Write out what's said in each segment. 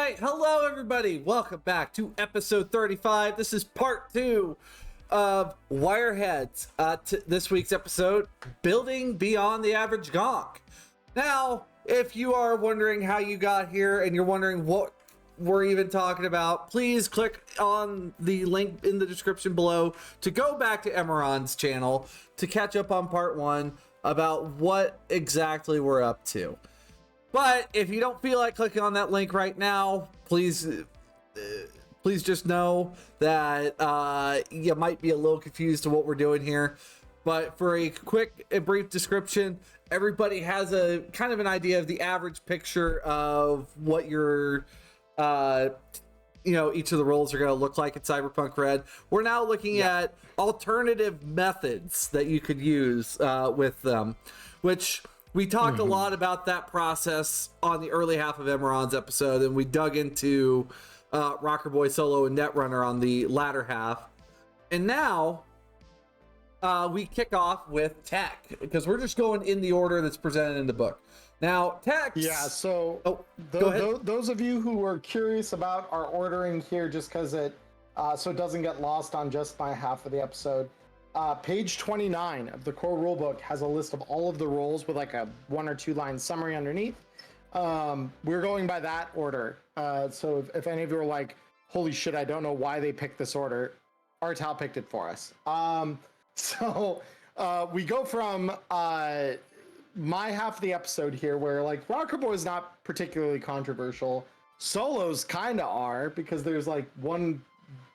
right, hello everybody. Welcome back to episode 35. This is part 2 of Wireheads. This week's episode, Building Beyond the Average Gonk. Now, if you are wondering how you got here and you're wondering what we're even talking about, please click on the link in the description below to go back to Emmerron's channel to catch up on part 1 about what exactly we're up to. But if you don't feel like clicking on that link right now, please just know that you might be a little confused to what we're doing here. But for a quick and brief description, everybody has a kind of an idea of the average picture of what your each of the roles are going to look like in Cyberpunk RED. We're now looking at alternative methods that you could use with them, which we talked a lot about that process on the early half of Emmerron's episode, and we dug into Rocker Boy Solo and Netrunner on the latter half. And now we kick off with tech, because we're just going in the order that's presented in the book. Now, tech. Yeah, so those of you who are curious about our ordering here, just because it doesn't get lost on just my half of the episode, page 29 of the core rulebook has a list of all of the roles with like a 1 or 2 line summary underneath. We're going by that order. So if any of you are like, holy shit, I don't know why they picked this order, Artal picked it for us. We go from my half of the episode here, where like Rocker Boy is not particularly controversial. Solos kind of are, because there's like one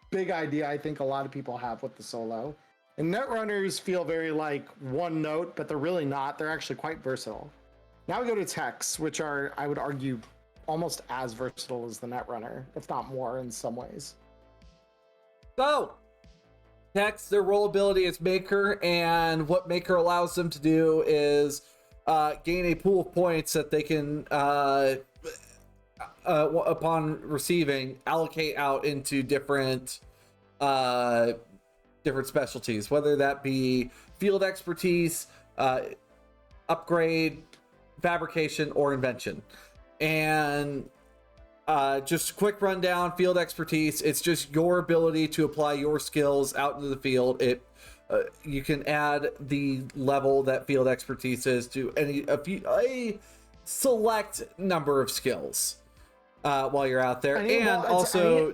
big idea I think a lot of people have with the solo. And Netrunners feel very like one note, but they're really not. They're actually quite versatile. Now we go to techs, which are, I would argue, almost as versatile as the Netrunner, if not more in some ways. So, techs, their role ability is Maker, and what Maker allows them to do is gain a pool of points that they can, upon receiving, allocate out into different specialties, whether that be field expertise, upgrade, fabrication, or invention. And just a quick rundown: field expertise, it's just your ability to apply your skills out into the field. You can add the level that field expertise is to a select number of skills while you're out there.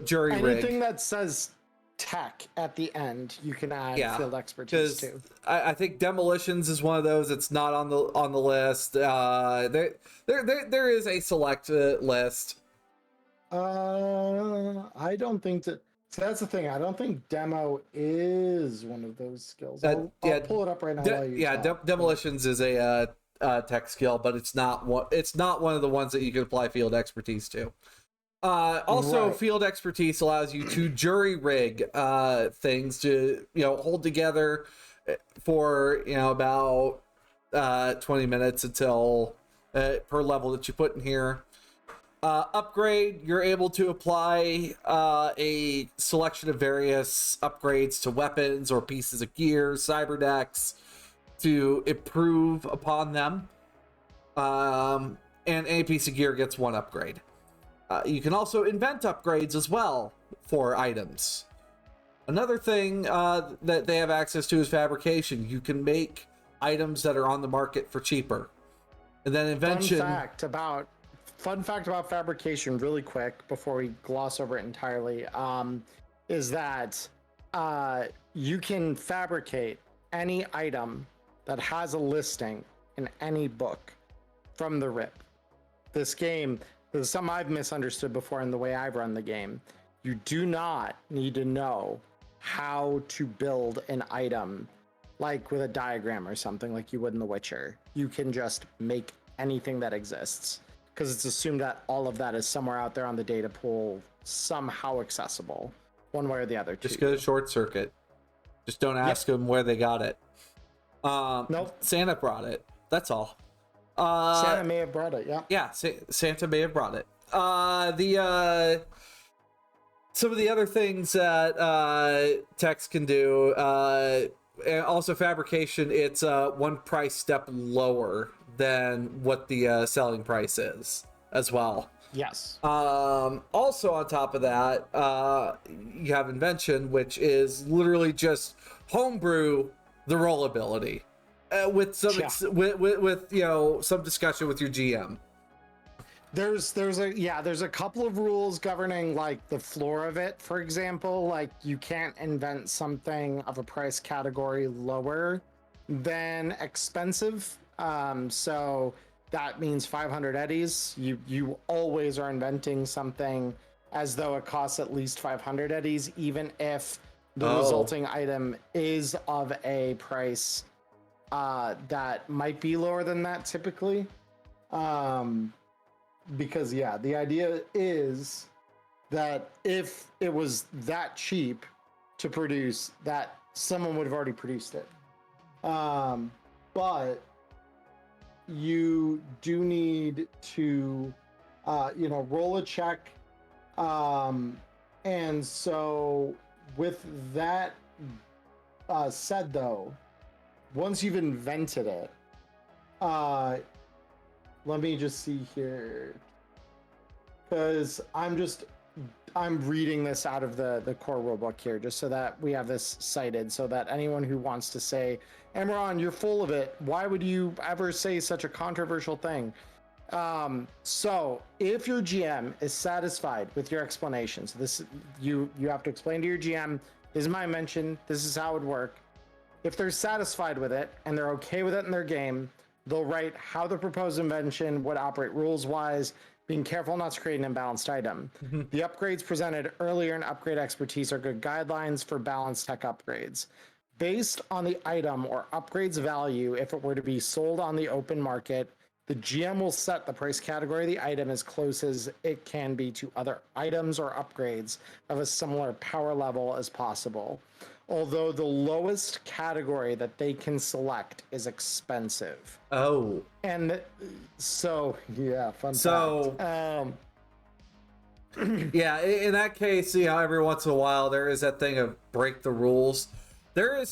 Jury rig. Anything that says tech at the end, you can add field expertise to. I think demolitions is one of those. It's not on the list. There is a select list. I don't think that. So that's the thing. I don't think demo is one of those skills. I'll pull it up right now. Demolitions is a tech skill, but it's not one. It's not one of the ones that you can apply field expertise to. Field expertise allows you to jury rig things to hold together for about 20 minutes until per level that you put in here. Upgrade, you're able to apply a selection of various upgrades to weapons or pieces of gear, cyber decks, to improve upon them. And any piece of gear gets 1 upgrade. You can also invent upgrades as well for items. Another thing that they have access to is fabrication. You can make items that are on the market for cheaper. And then invention. Fun fact about fabrication, really quick, before we gloss over it entirely, is that you can fabricate any item that has a listing in any book from the rip. This game, this is something I've misunderstood before in the way I've run the game. You do not need to know how to build an item like with a diagram or something like you would in The Witcher. You can just make anything that exists, because it's assumed that all of that is somewhere out there on the data pool, somehow accessible, one way or the other. Just go to Short Circuit. Just don't ask them where they got it. Nope. Santa brought it. That's all. Santa may have brought it, yeah. Yeah, Santa may have brought it. Some of the other things that techs can do, and also fabrication, it's 1 price step lower than what the selling price is as well. Yes. Also on top of that, you have invention, which is literally just homebrew the roll ability, with some with some discussion with your GM. There's a couple of rules governing like the floor of it. For example, like you can't invent something of a price category lower than expensive. So that means 500 eddies. You always are inventing something as though it costs at least 500 eddies, even if the resulting item is of a price that might be lower than that typically. Because the idea is that if it was that cheap to produce, that someone would have already produced it. But you do need to roll a check, and so with that said, though, once you've invented it, let me just see here, because I'm reading this out of the core rulebook here, just so that we have this cited, so that anyone who wants to say, Emmerron, you're full of it, why would you ever say such a controversial thing? So if your GM is satisfied with your explanation, so this you have to explain to your GM, this is my invention, this is how it would work. If they're satisfied with it and they're okay with it in their game, they'll write how the proposed invention would operate rules-wise, being careful not to create an imbalanced item. The upgrades presented earlier in upgrade expertise are good guidelines for balanced tech upgrades. Based on the item or upgrade's value, if it were to be sold on the open market, the GM will set the price category of the item as close as it can be to other items or upgrades of a similar power level as possible. Although the lowest category that they can select is expensive. Oh. And so, fun fact. Yeah, in that case, every once in a while there is that thing of break the rules. There are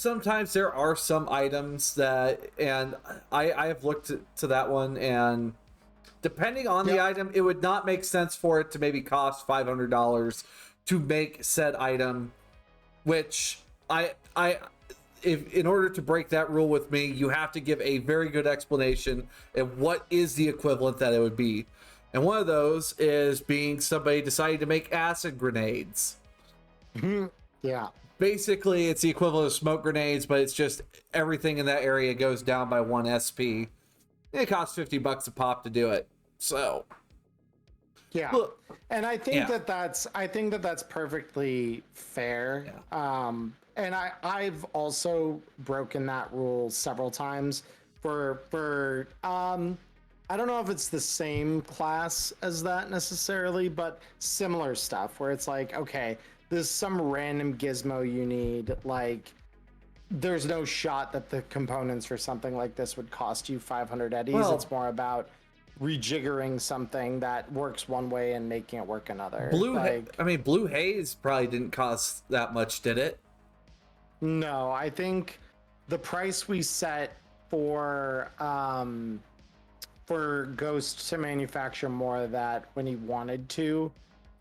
some items that, and I have looked to that one, and depending on the item, it would not make sense for it to maybe cost $500 to make said item, which if in order to break that rule with me, you have to give a very good explanation of what is the equivalent that it would be. And one of those is being somebody decided to make acid grenades. Yeah. Basically, it's the equivalent of smoke grenades, but it's just everything in that area goes down by 1 SP. It costs $50 a pop to do it. So, and I think that's perfectly fair. Yeah. And I've also broken that rule several times for I don't know if it's the same class as that necessarily, but similar stuff where it's like, okay, there's some random gizmo you need, like there's no shot that the components for something like this would cost you 500 eddies. It's more about rejiggering something that works one way and making it work another. Blue Haze probably didn't cost that much, did it? No, I think the price we set for Ghost to manufacture more of that when he wanted to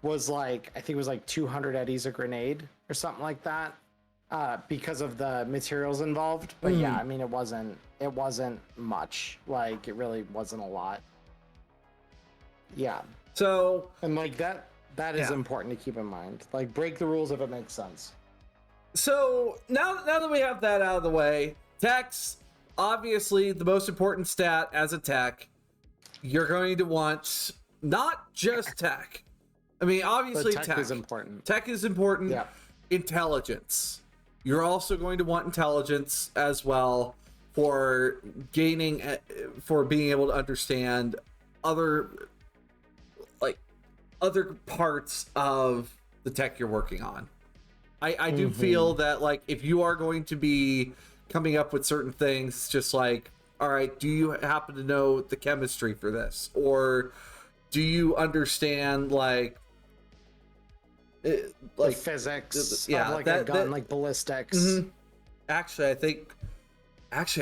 was like, I think it was like 200 eddies a grenade or something like that, because of the materials involved. But yeah, I mean, it wasn't much. Like, it really wasn't a lot. Yeah. So, and like that is important to keep in mind. Like, break the rules if it makes sense. So now that we have that out of the way, techs, obviously the most important stat as a tech, you're going to want not just tech. I mean, obviously tech is important. Tech is important. Yeah. Intelligence. You're also going to want intelligence as well for being able to understand other parts of the tech you're working on. I do feel that, like, if you are going to be coming up with certain things, just like, all right, do you happen to know the chemistry for this? Or do you understand, the physics of a gun, like ballistics? Mm-hmm. Actually,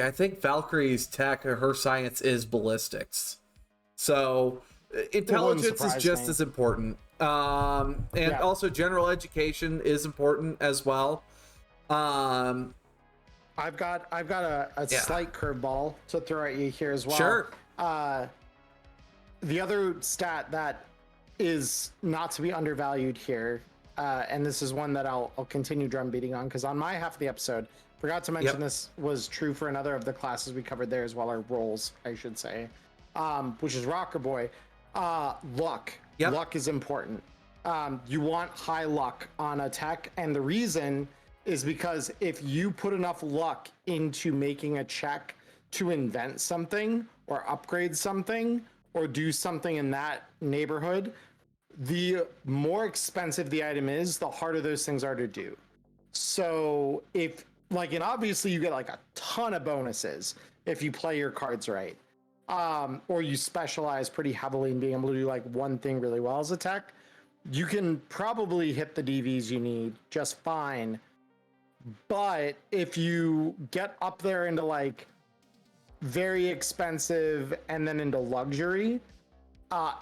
I think Valkyrie's tech or her science is ballistics. So Intelligence is just me. as important. And also general education is important as well. I've got a slight curveball to throw at you here as well. Sure. The other stat that is not to be undervalued here, and this is one that I'll continue drum beating on, because on my half of the episode, forgot to mention this was true for another of the classes we covered there as well, or roles, I should say, which is Rocker Boy. Luck. Luck is important. You want high luck on a tech, and the reason is because if you put enough luck into making a check to invent something or upgrade something or do something in that neighborhood, the more expensive the item is, the harder those things are to do. So if like, and obviously you get like a ton of bonuses if you play your cards right, or you specialize pretty heavily in being able to do like one thing really well as a tech, you can probably hit the DVs you need just fine. But if you get up there into like very expensive and then into luxury,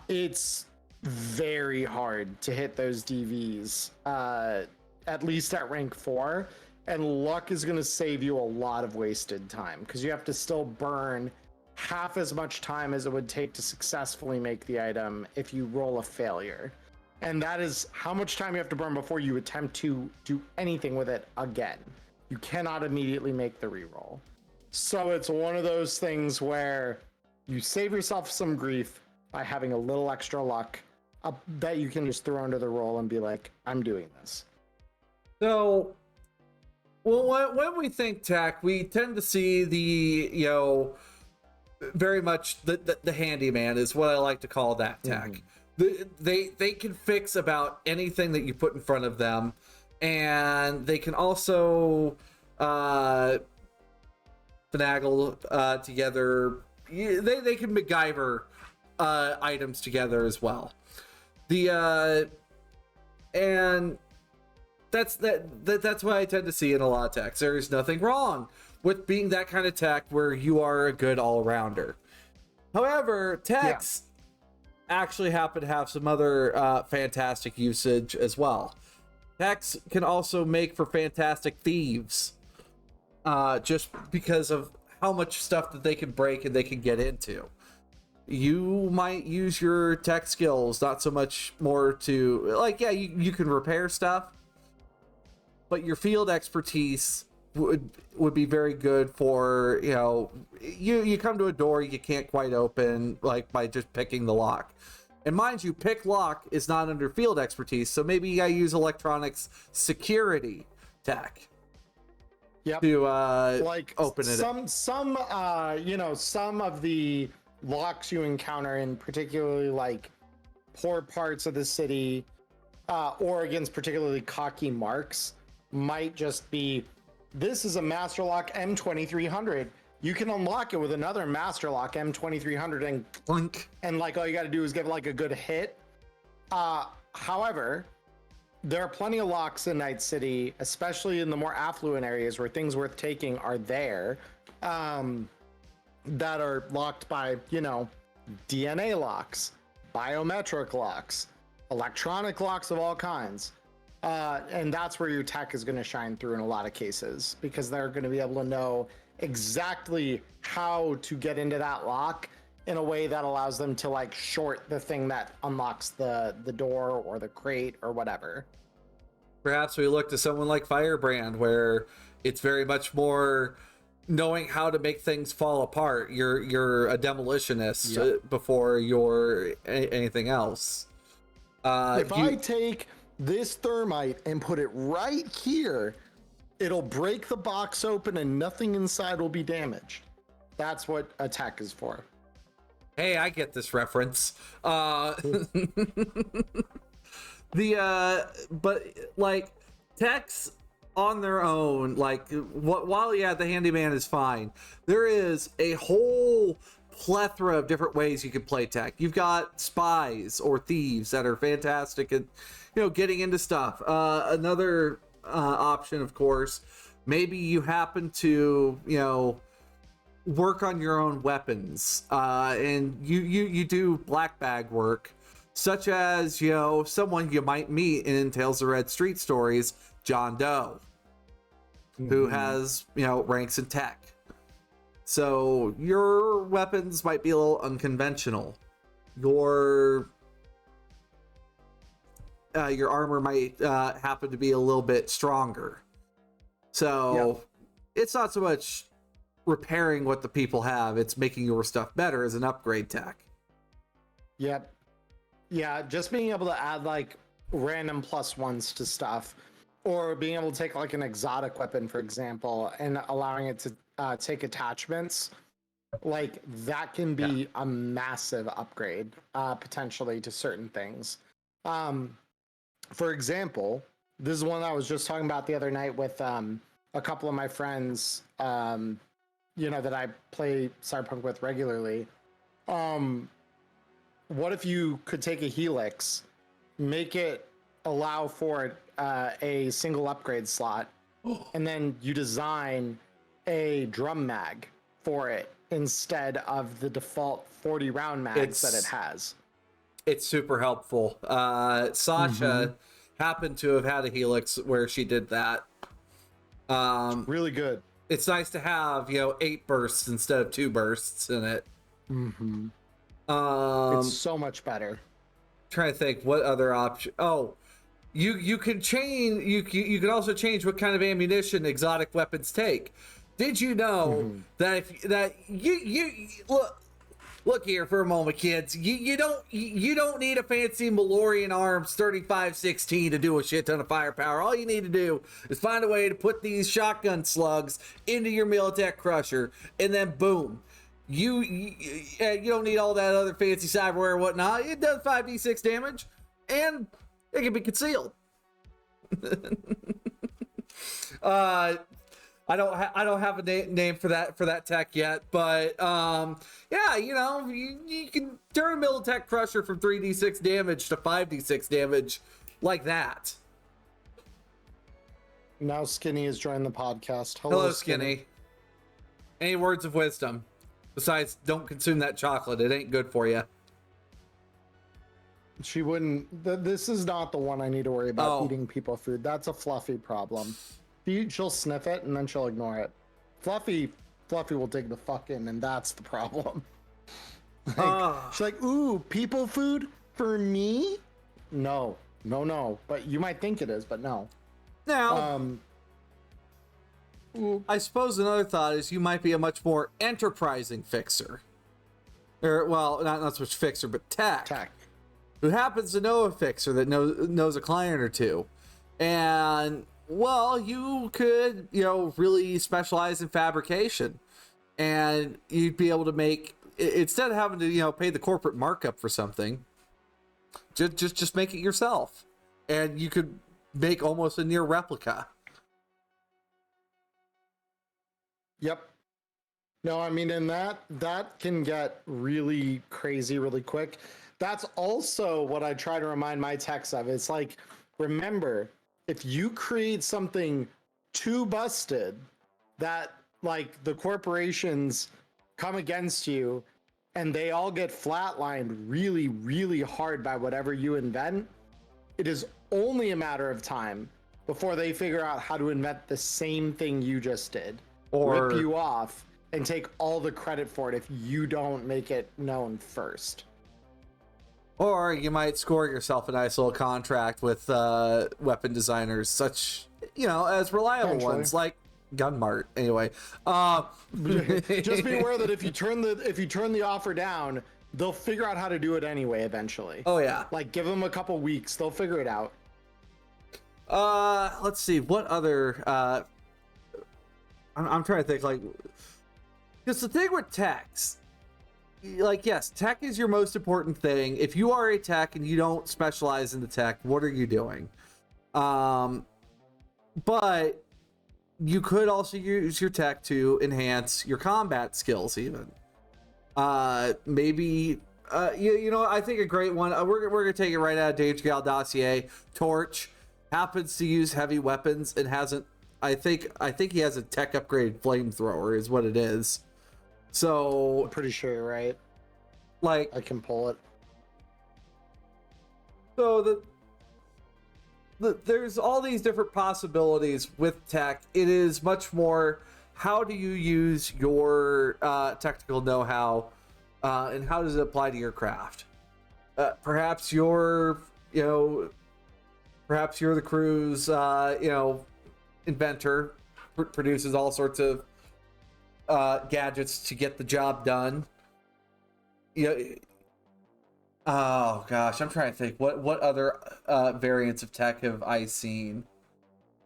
it's very hard to hit those DVs, at least at rank 4. And luck is going to save you a lot of wasted time, because you have to still burn half as much time as it would take to successfully make the item if you roll a failure. And that is how much time you have to burn before you attempt to do anything with it again. You cannot immediately make the reroll. So it's one of those things where you save yourself some grief by having a little extra luck that you can just throw into the roll and be like, I'm doing this. So, well, when we think tech, we tend to see the, very much the handyman is what I like to call that tech. Mm-hmm. They can fix about anything that you put in front of them, and they can also finagle together. They can MacGyver items together as well. And that's what I tend to see in a lot of techs. There is nothing wrong with being that kind of tech where you are a good all-rounder. However, techs actually happen to have some other fantastic usage as well. Techs can also make for fantastic thieves, just because of how much stuff that they can break and they can get into. You might use your tech skills not so much more to, like, you can repair stuff, but your field expertise would be very good for, you come to a door you can't quite open, like, by just picking the lock. And mind you, pick lock is not under field expertise, so maybe you gotta use electronics security tech to like open it. Some of the locks you encounter in particularly like poor parts of the city, or against particularly cocky marks, might just be, this is a master lock M2300. You can unlock it with another master lock M2300 and clunk, and like all you got to do is give like a good hit. However, there are plenty of locks in Night City, especially in the more affluent areas where things worth taking are there, that are locked by, DNA locks, biometric locks, electronic locks of all kinds. And that's where your tech is going to shine through in a lot of cases, because they're going to be able to know exactly how to get into that lock in a way that allows them to like short the thing that unlocks the door or the crate or whatever. Perhaps we look to someone like Firebrand, where it's very much more knowing how to make things fall apart. You're a demolitionist before you're anything else. I take this thermite and put it right here, it'll break the box open and nothing inside will be damaged. That's what a tech is for. Hey, I get this reference. But like techs on their own, like while the handyman is fine, there is a whole plethora of different ways you can play tech. You've got spies or thieves that are fantastic at getting into stuff. Another option, of course, maybe you happen to work on your own weapons, and you do black bag work, such as, you know, someone you might meet in Tales of Red Street Stories, John Doe, who has, you know, ranks in tech. So your weapons might be a little unconventional. Your armor might happen to be a little bit stronger. So it's not so much repairing what the people have, it's making your stuff better as an upgrade tech. Yep. Yeah, just being able to add like random +1s to stuff, or being able to take like an exotic weapon, for example, and allowing it to take attachments, like that can be a massive upgrade potentially to certain things. For example, this is one I was just talking about the other night with a couple of my friends, you know, that I play Cyberpunk with regularly. What if you could take a Helix, make it allow for a single upgrade slot, and then you design a drum mag for it instead of the default 40 round mags that it has? It's super helpful. Sasha happened to have had a Helix where she did that. Really good. It's nice to have, you know, 8 bursts instead of 2 bursts in it. It's so much better. Trying to think what other option. Oh, you can change. You can also change what kind of ammunition exotic weapons take. Did you know that you look here for a moment, kids? You don't need a fancy Malorian Arms 3516 to do a shit ton of firepower. All you need to do is find a way to put these shotgun slugs into your Militech Crusher, and then boom. You don't need all that other fancy cyberware and whatnot. It does 5d6 damage, and it can be concealed. I don't have a name for that tech yet, but yeah, you know, you can turn a Militech Crusher from 3d6 damage to 5d6 damage like that. Now Skinny has joined the podcast. Hello, Skinny. Any words of wisdom? Besides, don't consume that chocolate. It ain't good for you. She wouldn't. This is not the one I need to worry about eating people food. That's a Fluffy problem. She'll sniff it and then she'll ignore it. Fluffy will dig the fuck in, and that's the problem. She's like, ooh, people food for me? No. But you might think it is, but no. Now, I suppose another thought is you might be a much more enterprising fixer. Or, well, not so much fixer, but tech. Who happens to know a fixer that knows a client or two. And, well, you could, you know, really specialize in fabrication. And you'd be able to make, instead of having to, you know, pay the corporate markup for something, just make it yourself. And you could make almost a near replica. Yep. No, I mean, and that can get really crazy really quick. That's also what I try to remind my techs of. It's like, remember, if you create something too busted that, like, the corporations come against you and they all get flatlined really, really hard by whatever you invent, it is only a matter of time before they figure out how to invent the same thing you just did. Or rip you off and take all the credit for it if you don't make it known first. Or you might score yourself a nice little contract with weapon designers, such, you know, as reliable ones like Gunmart. Anyway, just be aware that if you turn the offer down, they'll figure out how to do it anyway eventually. Oh yeah, like give them a couple weeks, they'll figure it out. Let's see what other. I'm trying to think, like, because the thing with techs, like, yes, tech is your most important thing. If you are a tech and you don't specialize in the tech, what are you doing? But you could also use your tech to enhance your combat skills, even. Maybe, you know, I think a great one. We're gonna take it right out of Dage Gal dossier. Torch happens to use heavy weapons and hasn't. I think he has a tech upgrade flamethrower is what it is. So I'm pretty sure you're right. like I can pull it. so there's all these different possibilities with tech. It is much more how do you use your technical know-how, and how does it apply to your craft. Perhaps you're perhaps you're the crew's inventor, produces all sorts of gadgets to get the job done. Oh gosh, I'm trying to think what other variants of tech have I seen.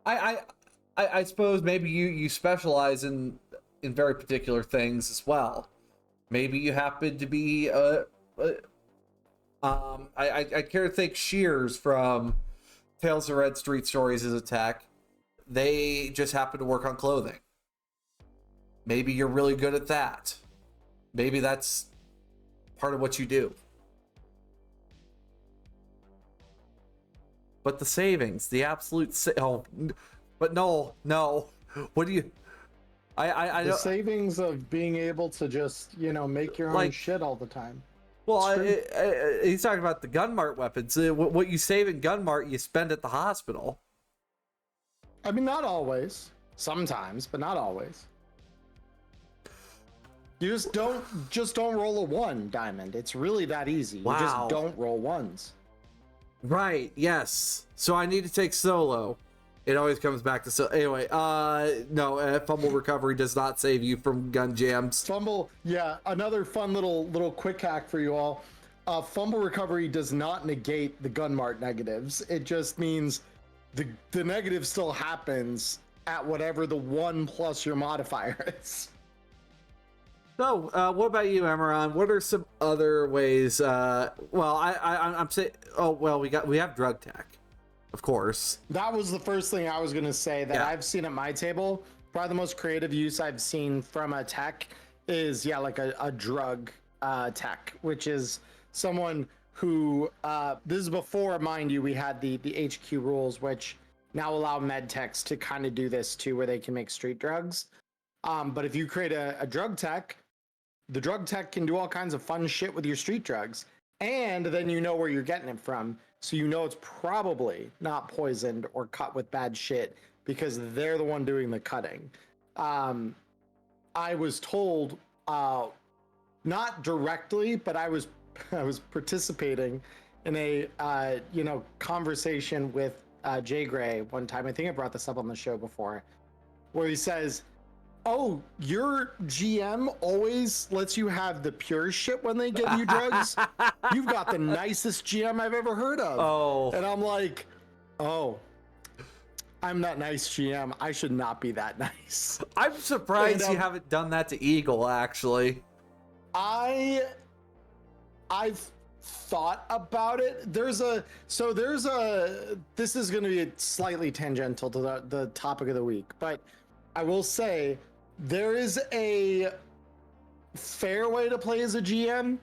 I suppose maybe you specialize in very particular things as well. Maybe you happen to be I care to think Shears from Tales of Red Street Stories is a tech. They just happen to work on clothing. Maybe you're really good at that. Maybe that's part of what you do. But the savings, the absolute but no. What do you? I The don't. savings of being able to just make your own shit all the time. Well, he's talking about the Gunmart weapons. What you save in Gunmart, you spend at the hospital. I mean, not always. Sometimes, but not always. You just don't roll a 1, Diamond. It's really that easy. You just don't roll 1s. Right, yes. So I need to take solo. It always comes back to anyway, no, fumble recovery does not save you from gun jams. Fumble, yeah, another fun little quick hack for you all. Fumble recovery does not negate the Gunmart negatives. It just means the negative still happens at whatever the 1 plus your modifier is. So, what about you, Emmerron? What are some other ways? I'm saying, we have drug tech, of course. That was the first thing I was gonna say that Yeah. I've seen at my table. Probably the most creative use I've seen from a tech is like a drug tech, which is someone who this is before, mind you, we had the HQ rules, which now allow med techs to kind of do this too, where they can make street drugs. But if you create a drug tech, the drug tech can do all kinds of fun shit with your street drugs, and then you know where you're getting it from, so you know it's probably not poisoned or cut with bad shit because they're the one doing the cutting. I was told, not directly, but I was participating in a conversation with Jay Gray one time. I think I brought this up on the show before, where he says, "Oh, your GM always lets you have the pure shit when they give you drugs. You've got the nicest GM I've ever heard of." Oh. And I'm like, "Oh, I'm that nice GM. I should not be that nice." I'm surprised you haven't done that to Eagle, actually. I've thought about it. This is going to be slightly tangential to the topic of the week, but I will say there is a fair way to play as a GM,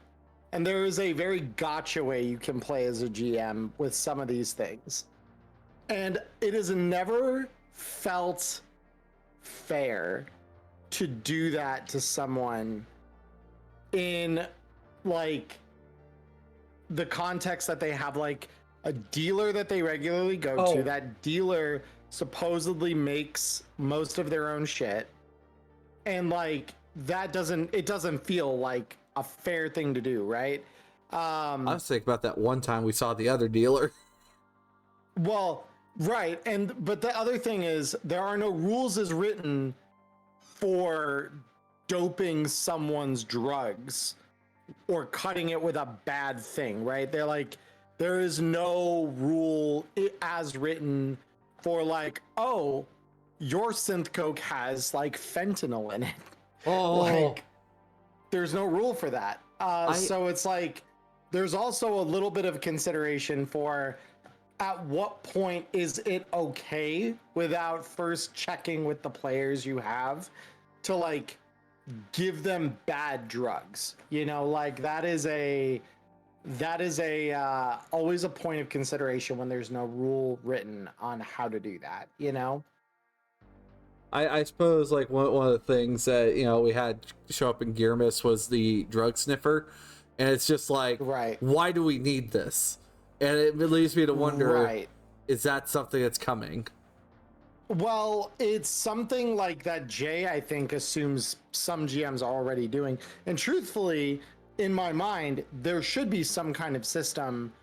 and there is a very gotcha way you can play as a GM with some of these things. And it has never felt fair to do that to someone in like the context that they have like a dealer that they regularly go to. That dealer supposedly makes most of their own shit, and like that doesn't feel like a fair thing to do, right? I was thinking about that one time we saw the other dealer. Well, right, but the other thing is there are no rules as written for doping someone's drugs or cutting it with a bad thing, right? They're like, there is no rule as written for like, oh, your synth coke has like fentanyl in it. Oh, Like, there's no rule for that. So it's like, there's also a little bit of consideration for at what point is it okay without first checking with the players you have to like give them bad drugs, like that is always a point of consideration when there's no rule written on how to do that. I suppose like one of the things that we had show up in Gearmas was the drug sniffer, and it's just like, Right. why do we need this? And it leaves me to wonder, Right. is that something that's coming? Well, it's something like that Jay, I think, assumes some GMs are already doing. And truthfully, in my mind, there should be some kind of system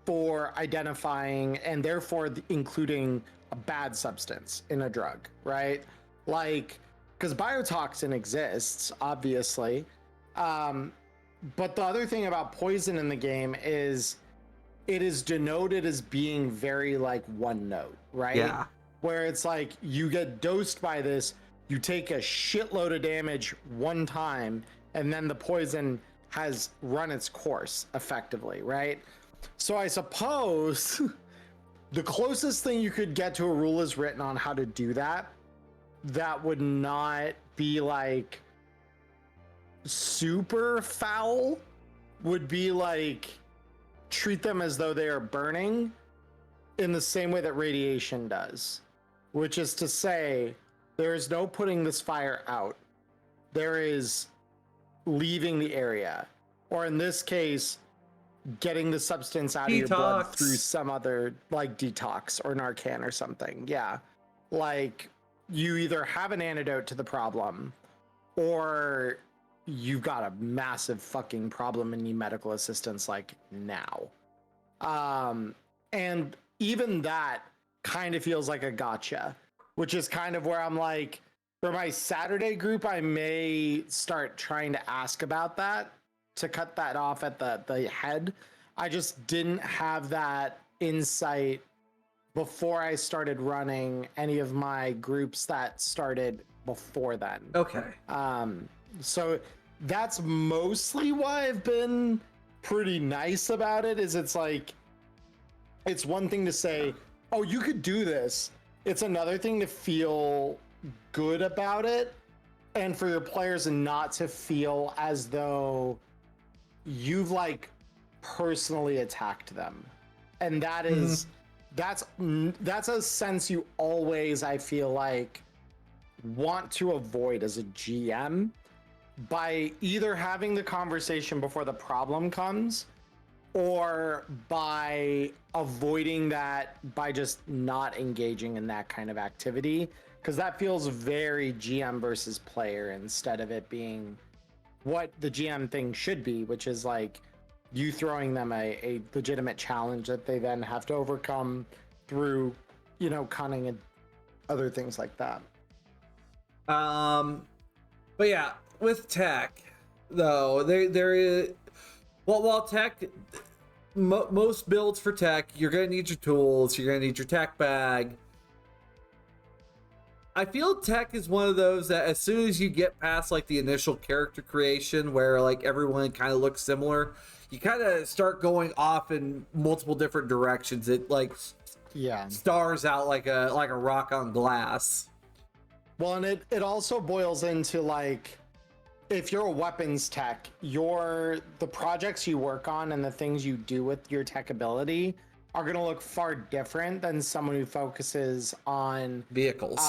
for identifying and therefore including a bad substance in a drug, right? Like, because biotoxin exists, obviously. But the other thing about poison in the game is it is denoted as being very like one note, right? Yeah. Where it's like you get dosed by this, you take a shitload of damage one time, and then the poison has run its course effectively, right? So I suppose the closest thing you could get to a rule is written on how to do that. That would not be like super foul, would be like treat them as though they are burning in the same way that radiation does, which is to say there is no putting this fire out. There is leaving the area, or in this case, getting the substance out of your blood through some other like detox or Narcan or something. Yeah. Like you either have an antidote to the problem or you've got a massive fucking problem and need medical assistance like now. And even that kind of feels like a gotcha, which is kind of where I'm like, for my Saturday group, I may start trying to ask about that to cut that off at the head. I just didn't have that insight before I started running any of my groups that started before then. Okay. So that's mostly why I've been pretty nice about it, is it's like, it's one thing to say, oh, you could do this. It's another thing to feel good about it and for your players not to feel as though you've like personally attacked them. And that is, that's a sense you always, I feel like, want to avoid as a GM by either having the conversation before the problem comes or by avoiding that by just not engaging in that kind of activity, because that feels very GM versus player instead of it being what the GM thing should be, which is like you throwing them a legitimate challenge that they then have to overcome through, cunning and other things like that. But yeah, with tech though, there is, while tech, most builds for tech, you're gonna need your tools, you're gonna need your tech bag. I feel tech is one of those that as soon as you get past like the initial character creation where like everyone kind of looks similar, you kind of start going off in multiple different directions. It like stars out like a rock on glass. Well, and it also boils into like, if you're a weapons tech, the projects you work on and the things you do with your tech ability are going to look far different than someone who focuses on vehicles.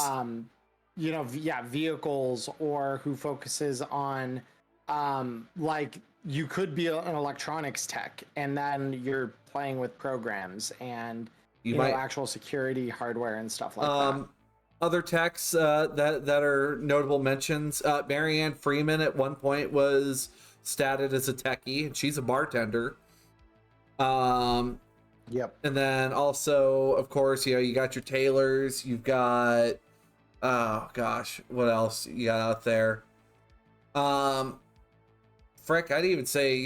Vehicles, or who focuses on like you could be an electronics tech and then you're playing with programs and you know actual security hardware and stuff like that. Other techs that are notable mentions, Marianne Freeman at one point was statted as a techie, and she's a bartender. Yep. And then also, of course, you got your tailors, you've got, oh gosh, what else you got out there? Frick, I'd even say,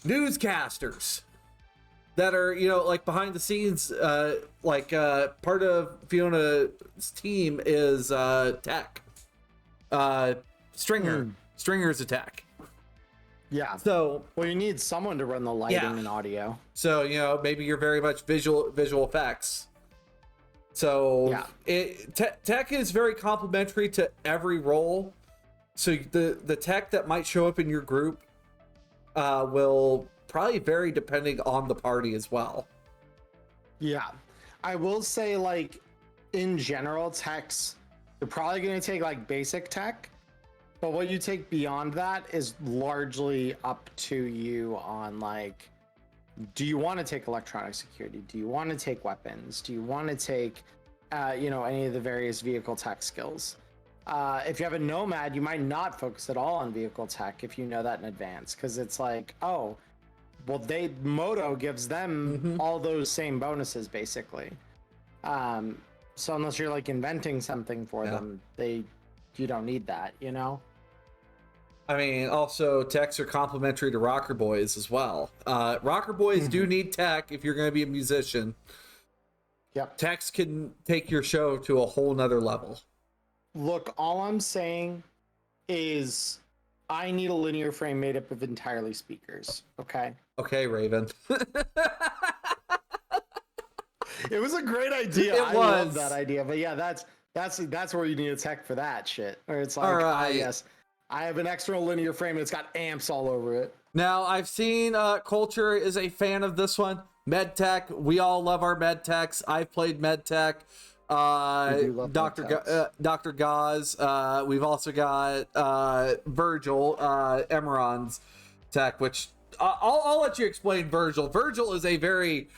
newscasters that are, like behind the scenes, part of Fiona's team is tech. Stringer's a tech. Yeah. So, well, you need someone to run the lighting and audio. So, maybe you're very much visual effects. So, tech is very complementary to every role. So the tech that might show up in your group will probably vary depending on the party as well. Yeah. I will say, like, in general, techs, you're probably going to take like basic tech, but what you take beyond that is largely up to you on like, do you want to take electronic security? Do you want to take weapons? Do you want to take, any of the various vehicle tech skills? If you have a nomad, you might not focus at all on vehicle tech if you know that in advance, because it's like, oh, well, Moto gives them all those same bonuses basically. So unless you're like inventing something for them, you don't need that, you know? I mean, also techs are complementary to rocker boys as well. Rocker boys do need tech if you're going to be a musician. Yep. Techs can take your show to a whole nother level. Look, all I'm saying is I need a linear frame made up of entirely speakers. Okay. Okay, Raven. It was a great idea. It I love that idea. But yeah, that's where you need a tech for that shit. Or it's like, all right. Yes, I have an external linear frame and it's got amps all over it. Now, I've seen Culture is a fan of this one. MedTech. We all love our MedTechs. I've played MedTech. Dr. Gauze. We've also got Virgil, Emmerron's tech, which I'll let you explain Virgil. Virgil is a very,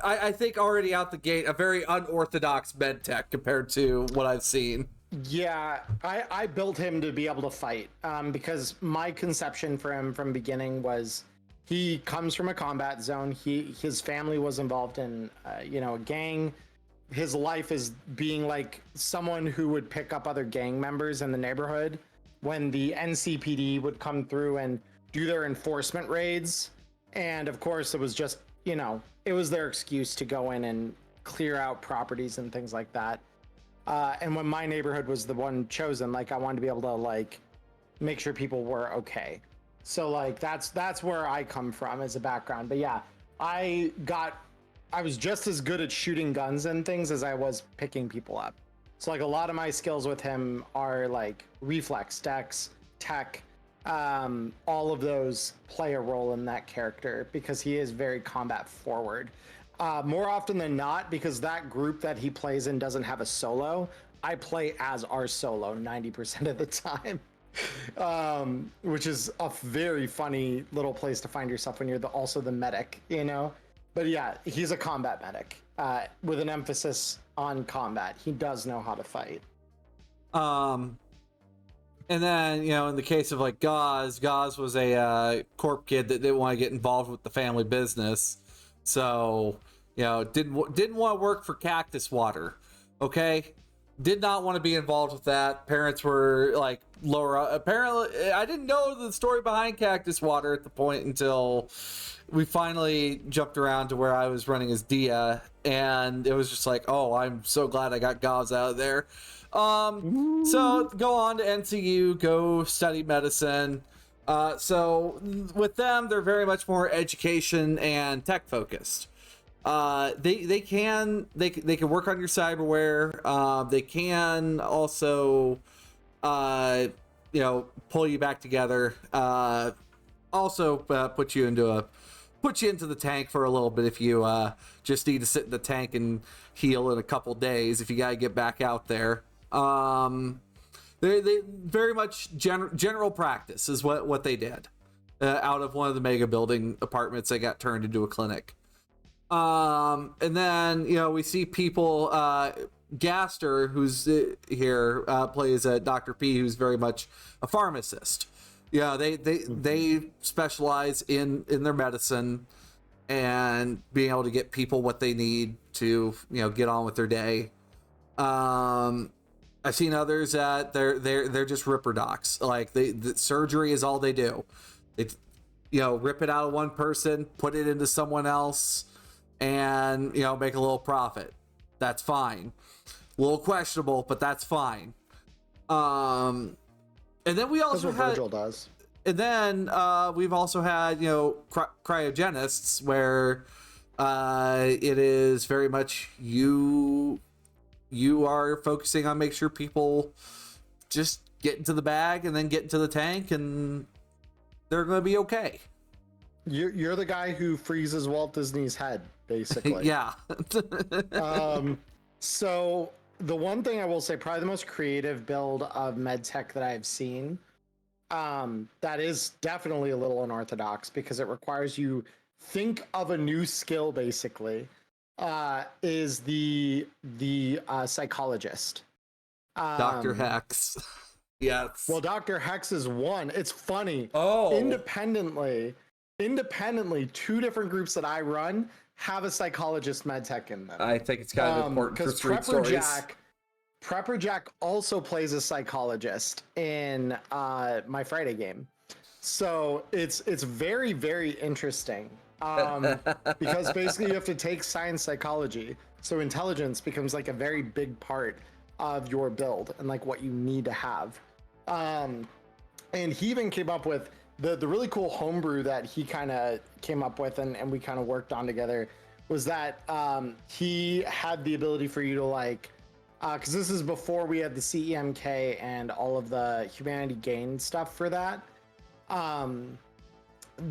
I think already out the gate, a very unorthodox med tech compared to what I've seen. Yeah, I built him to be able to fight because my conception for him from beginning was he comes from a combat zone. His family was involved in a gang. His life is being like someone who would pick up other gang members in the neighborhood when the NCPD would come through and do their enforcement raids. And of course, it was just, it was their excuse to go in and clear out properties and things like that. And when my neighborhood was the one chosen, like I wanted to be able to like make sure people were okay. So like that's where I come from as a background. But yeah, I was just as good at shooting guns and things as I was picking people up. So like a lot of my skills with him are like reflex, dex, tech, all of those play a role in that character because he is very combat forward. More often than not, because that group that he plays in doesn't have a solo, I play as our solo 90% of the time. Which is a very funny little place to find yourself when you're also the medic, But yeah, he's a combat medic with an emphasis on combat. He does know how to fight. And then, in the case of like Gauze was a corp kid that didn't want to get involved with the family business. So, didn't want to work for Cactus Water. Okay? Did not want to be involved with that. Parents were like lower. Apparently, I didn't know the story behind Cactus Water at the point until we finally jumped around to where I was running as Dia, and it was just like, oh, I'm so glad I got Gauze out of there. So go on to NCU, go study medicine. So with them, they're very much more education and tech focused. They can work on your cyberware. They can also, pull you back together. Also put you into the tank for a little bit if you just need to sit in the tank and heal in a couple days if you gotta get back out there. They very much general practice is what they did. Out of one of the mega building apartments, they got turned into a clinic. And then we see people. Gaster, who's here, plays Dr. P, who's very much a pharmacist. They specialize in their medicine and being able to get people what they need to get on with their day. I've seen others that they're just ripper docs. Like the surgery is all they do. It's rip it out of one person, put it into someone else, and make a little profit. That's fine. A little questionable, but that's fine. And then we also had Virgil does. And then we've also had cryogenists where it is very much you are focusing on make sure people just get into the bag and then get into the tank and they're going to be okay. You're the guy who freezes Walt Disney's head, basically. Yeah. So the one thing I will say, probably the most creative build of medtech that I've seen, that is definitely a little unorthodox because it requires you think of a new skill basically, is the psychologist. Dr. Hex. Yes. Well, Dr. Hex is one. It's funny. Oh. Independently, two different groups that I run have a psychologist medtech in them. I think it's kind of important for street Prepper stories. Prepper Jack also plays a psychologist in my Friday game. So it's very, very interesting. Because basically you have to take science psychology. So intelligence becomes like a very big part of your build and like what you need to have. And he even came up with the really cool homebrew that he kind of came up with and we kind of worked on together was that he had the ability for you to like, because this is before we had the CEMK and all of the humanity gain stuff for that.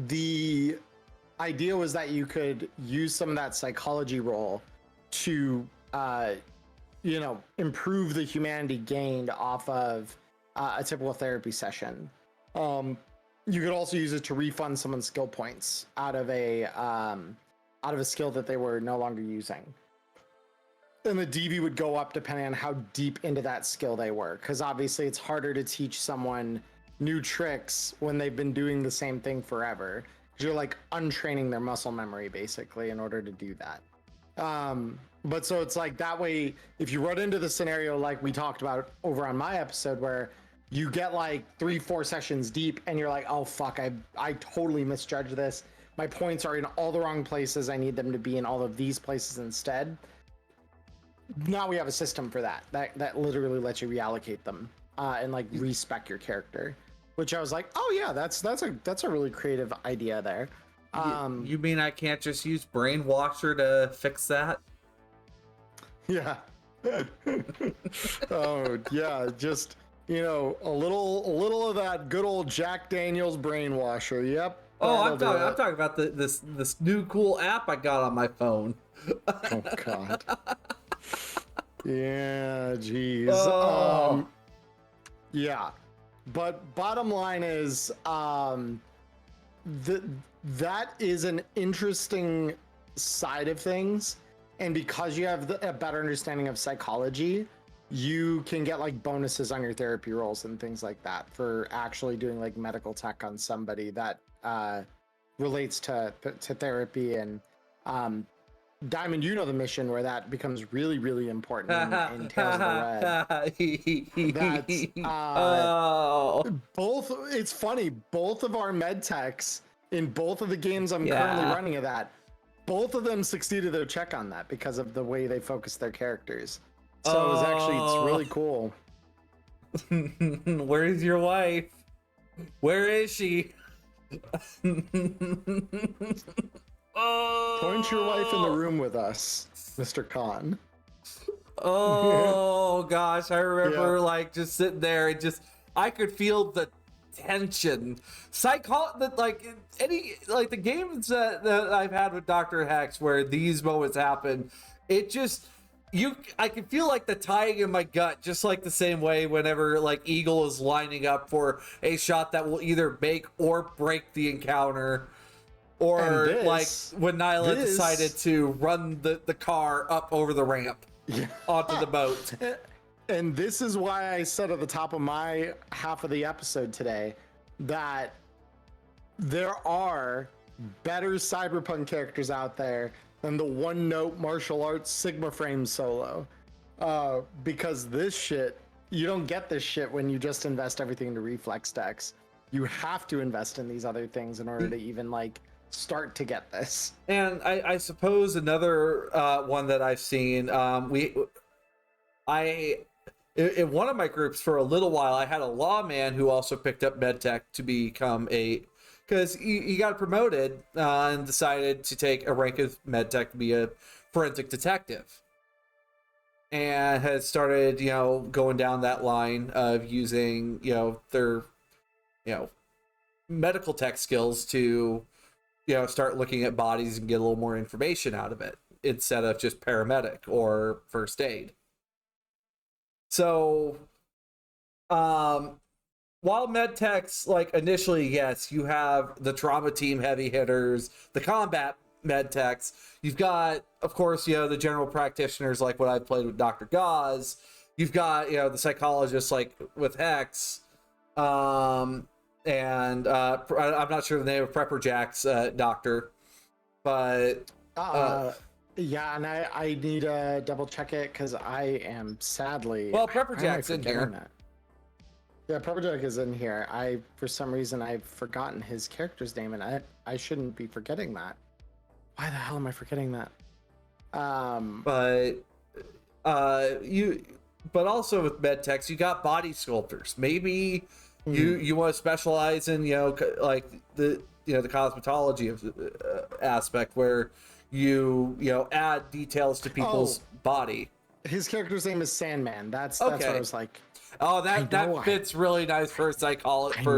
The idea was that you could use some of that psychology roll to, improve the humanity gained off of a typical therapy session. You could also use it to refund someone's skill points out of a skill that they were no longer using. And the DV would go up depending on how deep into that skill they were, because obviously it's harder to teach someone new tricks when they've been doing the same thing forever. You're like untraining their muscle memory basically in order to do that. But so it's like that way, if you run into the scenario like we talked about over on my episode where you get like 3-4 sessions deep and you're like, oh fuck, I totally misjudged this. My points are in all the wrong places. I need them to be in all of these places instead. Now we have a system for that literally lets you reallocate them and like respec your character, which I was like, oh yeah, that's a really creative idea there. You mean I can't just use Brainwasher to fix that? Yeah. Oh yeah, just a little of that good old Jack Daniels Brainwasher. Yep. Oh, I'm talking about this new cool app I got on my phone. Oh god. Yeah, geez. Oh. Yeah. But bottom line is that is an interesting side of things, and because you have a better understanding of psychology, you can get like bonuses on your therapy rolls and things like that for actually doing like medical tech on somebody that relates to therapy. And Diamond, you know the mission where that becomes really, really important in Tales of the Red. Both, it's funny, both of our med techs in both of the games I'm currently running of that, both of them succeeded their check on that because of the way they focus their characters. So it was actually, it's really cool. Where is your wife? Where is she? Point your wife in the room with us, Mr. Khan. Oh gosh, I remember like just sitting there and just I could feel the tension. The games that I've had with Dr. Hex where these moments happen, I can feel like the tying in my gut, just like the same way whenever like Eagle is lining up for a shot that will either make or break the encounter. Or like when Nyla decided to run the car up over the ramp onto the boat. And this is why I said at the top of my half of the episode today that there are better Cyberpunk characters out there than the one-note martial arts Sigma frame solo. Because this shit, you don't get this shit when you just invest everything into reflex decks. You have to invest in these other things in order to even like start to get this. And I suppose another one that I've seen, in one of my groups for a little while, I had a lawman who also picked up medtech to become because he got promoted and decided to take a rank of medtech to be a forensic detective, and has started, going down that line of using, their, medical tech skills to, start looking at bodies and get a little more information out of it instead of just paramedic or first aid. So, while medtechs, like initially, yes, you have the trauma team heavy hitters, the combat medtechs. You've got, of course, the general practitioners like what I've played with Dr. Gauze. You've got, the psychologists like with Hex. And I'm not sure the name of Prepper Jack's doctor, but yeah, and I need to double check it because I am sadly. Well, Prepper Jack's in here. That. Yeah, Prepper Jack is in here. For some reason I've forgotten his character's name, and I shouldn't be forgetting that. Why the hell am I forgetting that? But also with medtechs, you got body sculptors. Maybe you want to specialize in like the cosmetology of aspect where you add details to people's body. His character's name is Sandman. That's what I was like. Oh, that fits really nice for I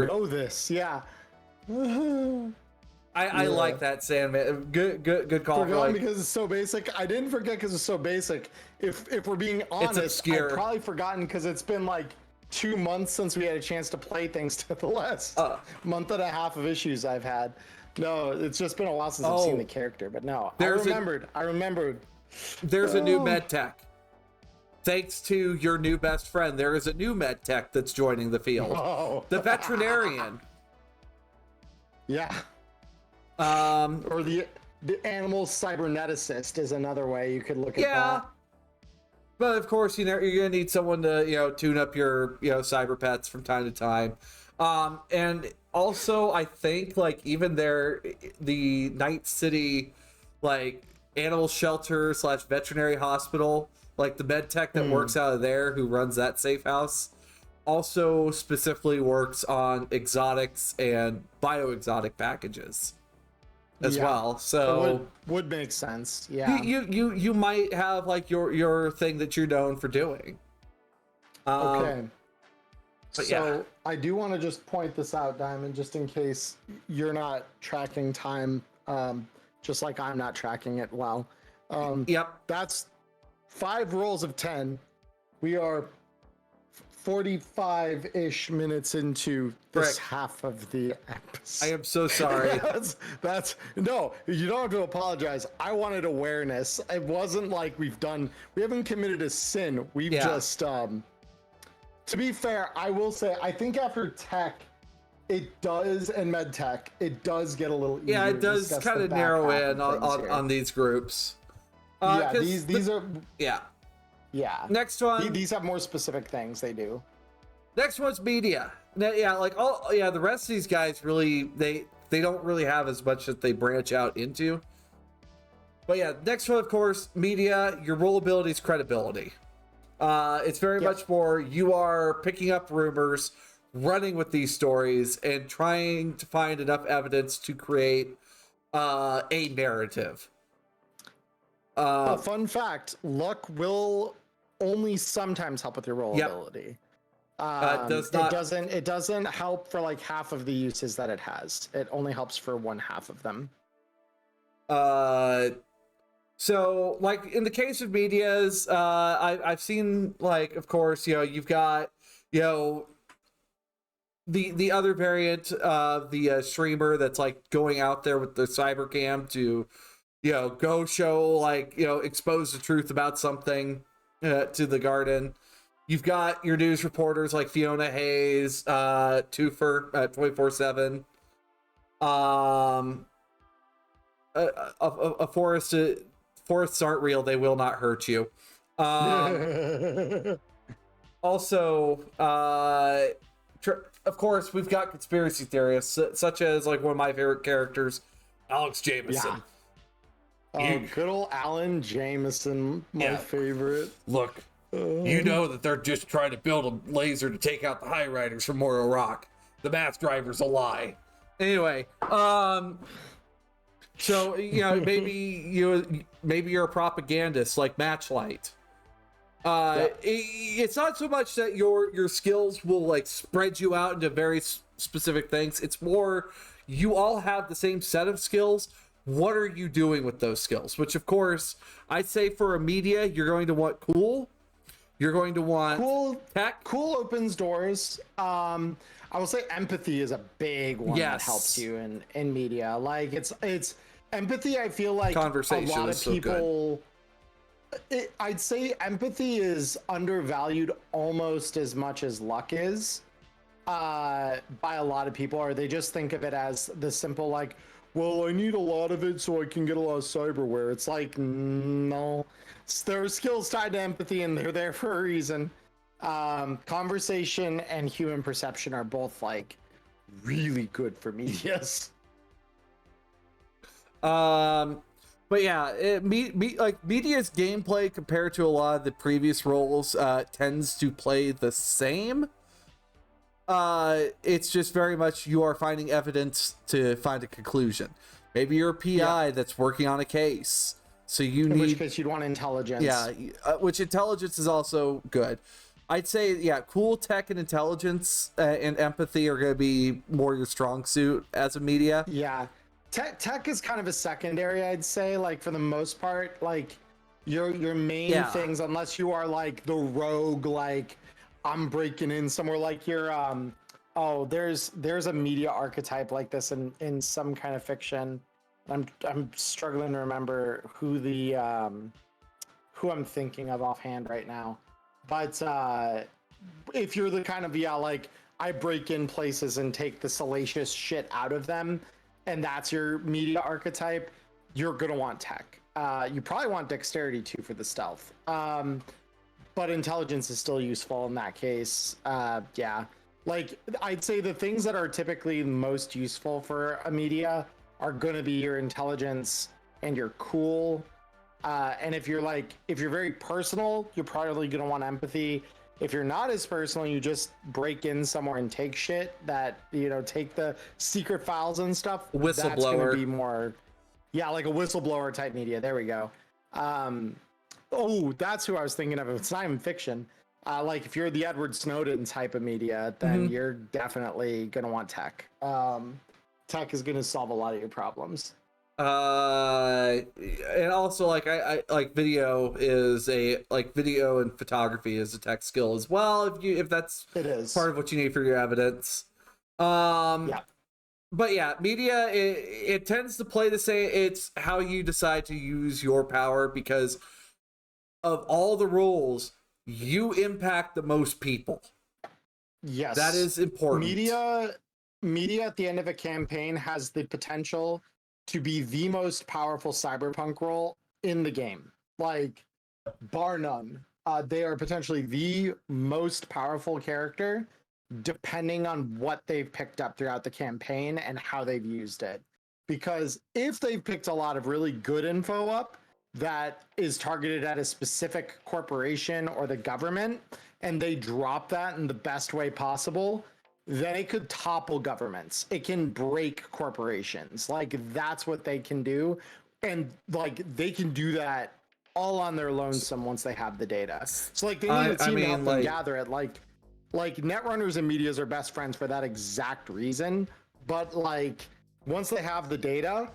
know this. Yeah. I like that, Sandman. Good call. Because it's so basic. I didn't forget because it's so basic. If we're being honest, I've probably forgotten because it's been like 2 months since we had a chance to play things to the last month and a half of issues I've had. No, it's just been a while since I've seen the character. But no, I remembered. There's a new med tech. Thanks to your new best friend, there is a new med tech that's joining the field. Oh. The veterinarian. Yeah. Or the animal cyberneticist is another way you could look at that. But of course, you're gonna need someone to tune up your cyber pets from time to time. And also I think like even the Night City like animal shelter / veterinary hospital, like the med tech that works out of there who runs that safe house also specifically works on exotics and bioexotic packages as well. So would make sense. Yeah. You might have like your thing that you're known for doing. Okay. So I do want to just point this out, Diamond, just in case you're not tracking time, just like I'm not tracking it well. Yep. That's 5 rolls of 10. We are 45-ish minutes into this half of the episode. I am so sorry. that's no, you don't have to apologize. I wanted awareness. It wasn't like we haven't committed a sin. We've just to be fair, I will say I think after tech it does, and med tech, it does get a little easier. Yeah, it does kind of narrow in on these groups. These are Yeah. Next one. These have more specific things they do. Next one's media. The rest of these guys really they don't really have as much that they branch out into. But yeah, next one, of course, media. Your role ability is credibility. It's very much more you are picking up rumors, running with these stories, and trying to find enough evidence to create a narrative. A fun fact: luck will only sometimes help with your roll ability. It doesn't help for like half of the uses that it has. It only helps for 1/2 of them. So like in the case of medias, I've seen like, of course, you've got the other variant of the streamer that's like going out there with the cyber cam to go show like expose the truth about something to the garden. You've got your news reporters like Fiona Hayes, Twofer at 24/7. Forests aren't real; they will not hurt you. Also, of course, we've got conspiracy theorists such as like one of my favorite characters, Alex Jameson. Oh, good old Alan Jameson, my favorite. Look, you know that they're just trying to build a laser to take out the High Riders from Moro Rock. The mass driver's a lie. Anyway, so maybe you're a propagandist like Matchlight. It's not so much that your skills will like spread you out into very specific things. It's more you all have the same set of skills. What are you doing with those skills? Which, of course, I'd say for a media, you're going to want cool. You're going to want tech. Cool opens doors. I will say empathy is a big one that helps you in media. Like it's empathy. I feel like conversation a lot of is so people. I'd say empathy is undervalued almost as much as luck is by a lot of people, or they just think of it as the simple like, well, I need a lot of it so I can get a lot of cyberware. It's like, no, there are skills tied to empathy and they're there for a reason. Conversation and human perception are both like really good for medias. But yeah, like media's gameplay compared to a lot of the previous roles tends to play the same. It's just very much you are finding evidence to find a conclusion. Maybe you're a PI that's working on a case, so you need. In which case, you'd want intelligence. Yeah, which intelligence is also good. I'd say cool tech and intelligence and empathy are going to be more your strong suit as a media. Yeah. Tech is kind of a secondary, I'd say. Like for the most part, like your main things, unless you are like the rogue, like I'm breaking in somewhere, like you're there's a media archetype like this in some kind of fiction. I'm struggling to remember who who I'm thinking of offhand right now. But if you're the kind of like I break in places and take the salacious shit out of them, and that's your media archetype, you're gonna want tech. You probably want dexterity too for the stealth. But intelligence is still useful in that case. Like I'd say the things that are typically most useful for a media are gonna be your intelligence and your cool. And if you're very personal, you're probably gonna want empathy. If you're not as personal, you just break in somewhere and take shit that, take the secret files and stuff. Whistleblower. That's going to be more, like a whistleblower type media. There we go. That's who I was thinking of. It's not even fiction. Like if you're the Edward Snowden type of media, then you're definitely going to want tech. Tech is going to solve a lot of your problems. And also I like video and photography is a tech skill as well, if that's part of what you need for your evidence. But yeah, media it tends to play the same. It's how you decide to use your power, because of all the roles you impact the most people. Yes, that is important. Media at the end of a campaign has the potential to be the most powerful cyberpunk role in the game, like bar none. They are potentially the most powerful character, depending on what they've picked up throughout the campaign and how they've used it. Because if they've picked a lot of really good info up that is targeted at a specific corporation or the government, and they drop that in the best way possible, then it could topple governments. It can break corporations. Like that's what they can do. And like they can do that all on their lonesome once they have the data. So like they need a team to help them gather it. Like netrunners and medias are best friends for that exact reason. But like once they have the data,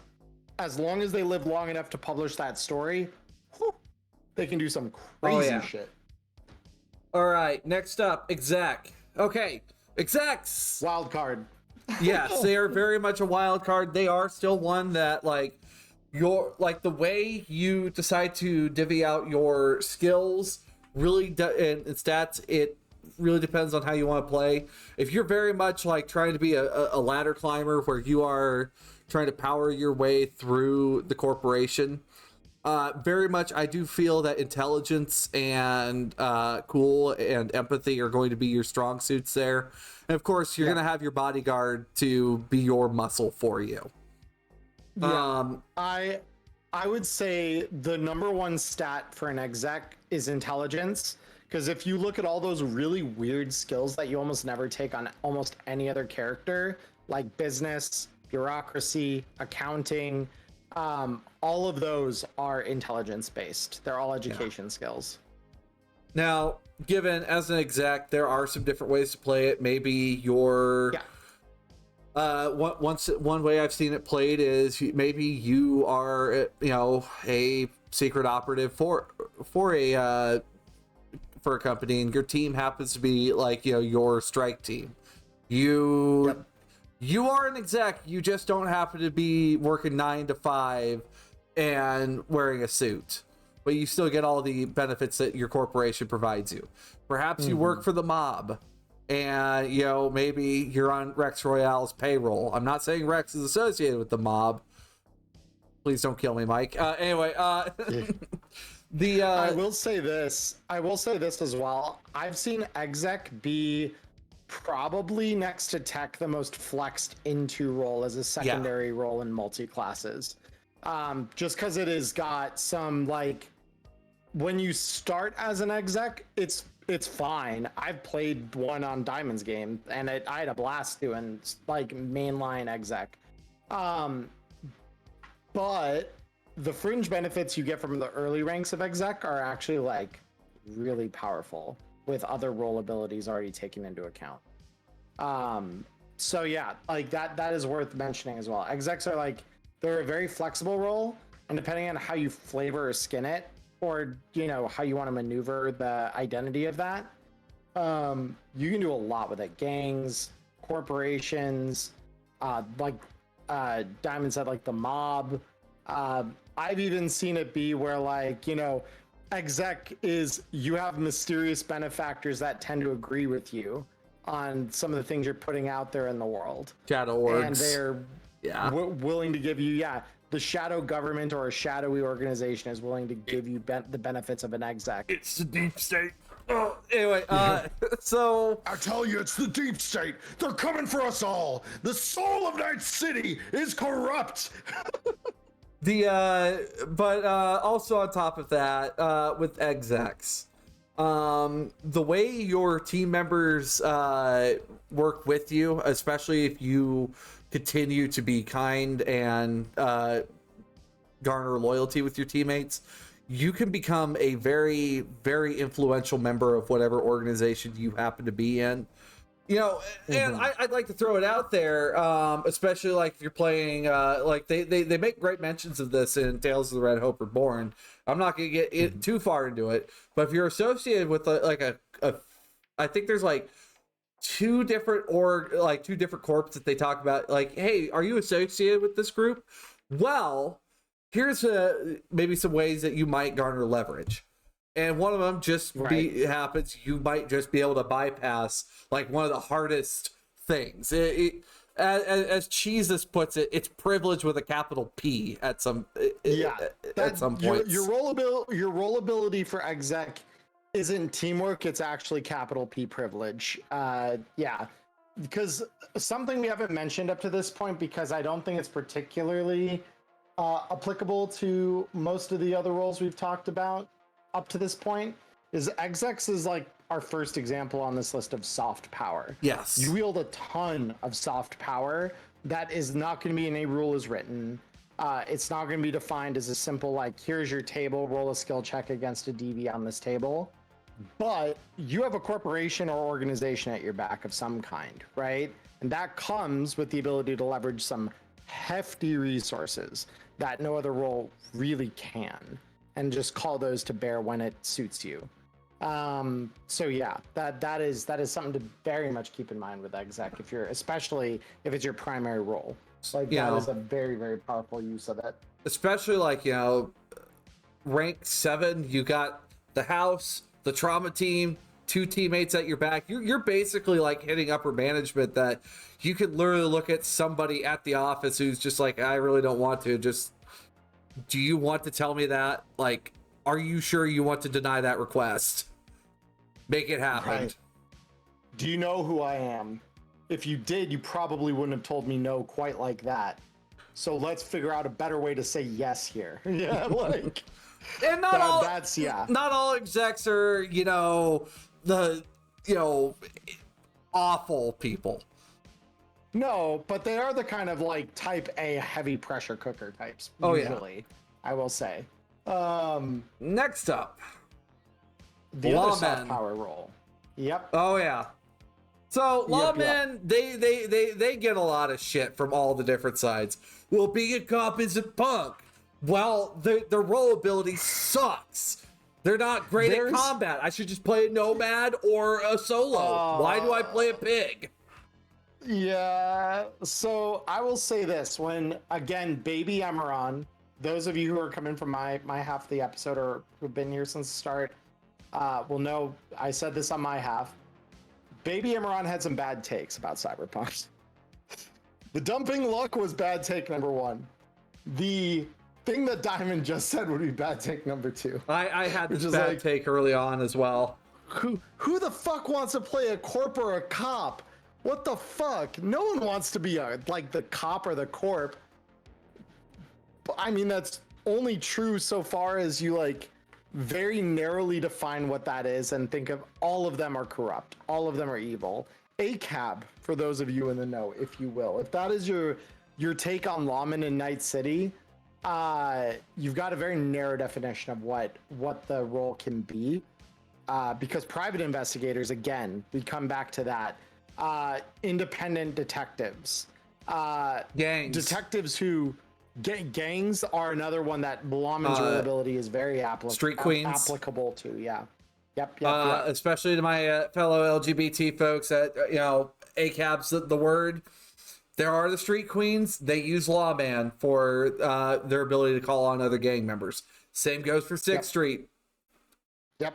as long as they live long enough to publish that story, they can do some crazy shit. All right, next up, exec. Okay. Execs, wild card. Yes, they are very much a wild card. They are still one that the way you decide to divvy out your skills really and stats, it really depends on how you want to play. If you're very much like trying to be a ladder climber where you are trying to power your way through the corporation, very much I do feel that intelligence and cool and empathy are going to be your strong suits there. And of course, you're going to have your bodyguard to be your muscle for you. Yeah. I would say the number one stat for an exec is intelligence. Because if you look at all those really weird skills that you almost never take on almost any other character, like business, bureaucracy, accounting, all of those are intelligence based. They're all education skills. Now, given as an exec, there are some different ways to play it. Maybe your one way I've seen it played is maybe you are a secret operative for for a company and your team happens to be like, you know, your strike team. You are an exec, you just don't happen to be working 9 to 5 and wearing a suit, but you still get all the benefits that your corporation provides you. Perhaps you work for the mob and, you know, maybe you're on Rex Royale's payroll. I'm not saying Rex is associated with the mob. Please don't kill me, Mike. Anyway, I will say this as well. I've seen exec be probably next to tech the most flexed into role as a secondary role in multi-classes. Just because it has got some, like, when you start as an exec, it's fine. I've played one on Diamond's game and I had a blast doing like mainline exec. But the fringe benefits you get from the early ranks of exec are actually like really powerful with other role abilities already taken into account. So yeah, like that is worth mentioning as well. Execs are like, they're a very flexible role, and depending on how you flavor or skin it, or, you know, how you want to maneuver the identity of that, you can do a lot with it. Gangs, corporations, like Diamond said, like the mob. I've even seen it be where, like, you know, exec is, you have mysterious benefactors that tend to agree with you on some of the things you're putting out there in the world. Shadow orgs. And they're willing to give you, the shadow government or a shadowy organization is willing to give you the benefits of an exec. It's the deep state. Oh, anyway, so I tell you, it's the deep state. They're coming for us all. The soul of Night City is corrupt. But also on top of that, with execs, the way your team members work with you, especially if you continue to be kind and garner loyalty with your teammates, you can become a very, very influential member of whatever organization you happen to be in. You know, and I'd like to throw it out there, especially like if you're playing, like they make great mentions of this in Tales of the Red Hope Reborn. I'm not going to get too far into it, but if you're associated with I think there's like two different corps that they talk about, like, hey, are you associated with this group? Well, here's maybe some ways that you might garner leverage. And one of them happens, you might just be able to bypass like one of the hardest things. As Jesus puts it, it's privilege with a capital P at some point. Your role ability for exec isn't teamwork, it's actually capital P privilege. Because something we haven't mentioned up to this point, because I don't think it's particularly applicable to most of the other roles we've talked about up to this point, is execs is like our first example on this list of soft power. Yes. You wield a ton of soft power that is not going to be in a rule as written. It's not going to be defined as a simple, like, here's your table, roll a skill check against a DV on this table. But you have a corporation or organization at your back of some kind, right? And that comes with the ability to leverage some hefty resources that no other role really can, and just call those to bear when it suits you. So yeah, that is something to very much keep in mind with exec, especially if it's your primary role. Like, that is a very, very powerful use of it. Especially like, you know, rank 7, you got the house, the trauma team, 2 teammates at your back. You're basically like hitting upper management, that you could literally look at somebody at the office who's just like, I really don't want to. Just, do you want to tell me that? Like, are you sure you want to deny that request? Make it happen. Right. Do you know who I am? If you did, you probably wouldn't have told me no quite like that. So let's figure out a better way to say yes here. Yeah, like, and not all execs are, you know, awful people. No, but they are the kind of like type A heavy pressure cooker types. Usually, I will say. Next up, the other soft power role. Yep. Oh yeah. So lawmen, they get a lot of shit from all the different sides. Well, being a cop isn't punk. Well, their role ability sucks. They're not great at combat. I should just play a nomad or a solo. Why do I play a pig? Yeah, so I will say this, when, again, baby Emmerron, those of you who are coming from my half of the episode or who've been here since the start will know I said this on my half. Baby Emmerron had some bad takes about Cyberpunk. The dumping luck was bad take number 1. The thing that Diamond just said would be bad take number 2. I had this bad take early on as well. Who the fuck wants to play a corp or a cop? What the fuck? No one wants to be like the cop or the corp. But I mean, that's only true so far as you like very narrowly define what that is and think of all of them are corrupt. All of them are evil. ACAB, for those of you in the know, if you will. If that is your take on lawmen in Night City, you've got a very narrow definition of what the role can be. Because private investigators, again, we come back to that. Independent detectives. Gangs. Detectives who... gangs are another one that lawman's role ability is very Street queens. applicable to, yeah. Yep. Especially to my fellow LGBT folks that, ACAB's the word. There are the street queens. They use lawman for their ability to call on other gang members. Same goes for 6th Street. Yep.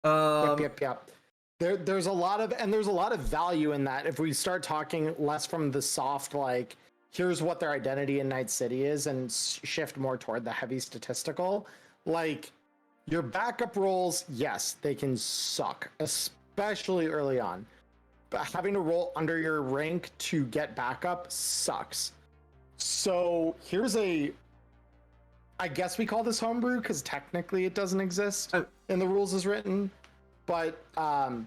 Yep. There's a lot of value in that. If we start talking less from the soft, like, here's what their identity in Night City is and shift more toward the heavy statistical, like, your backup roles, yes, they can suck, especially early on. But having to roll under your rank to get backup sucks. So here's I guess we call this homebrew because technically it doesn't exist in the rules as written. But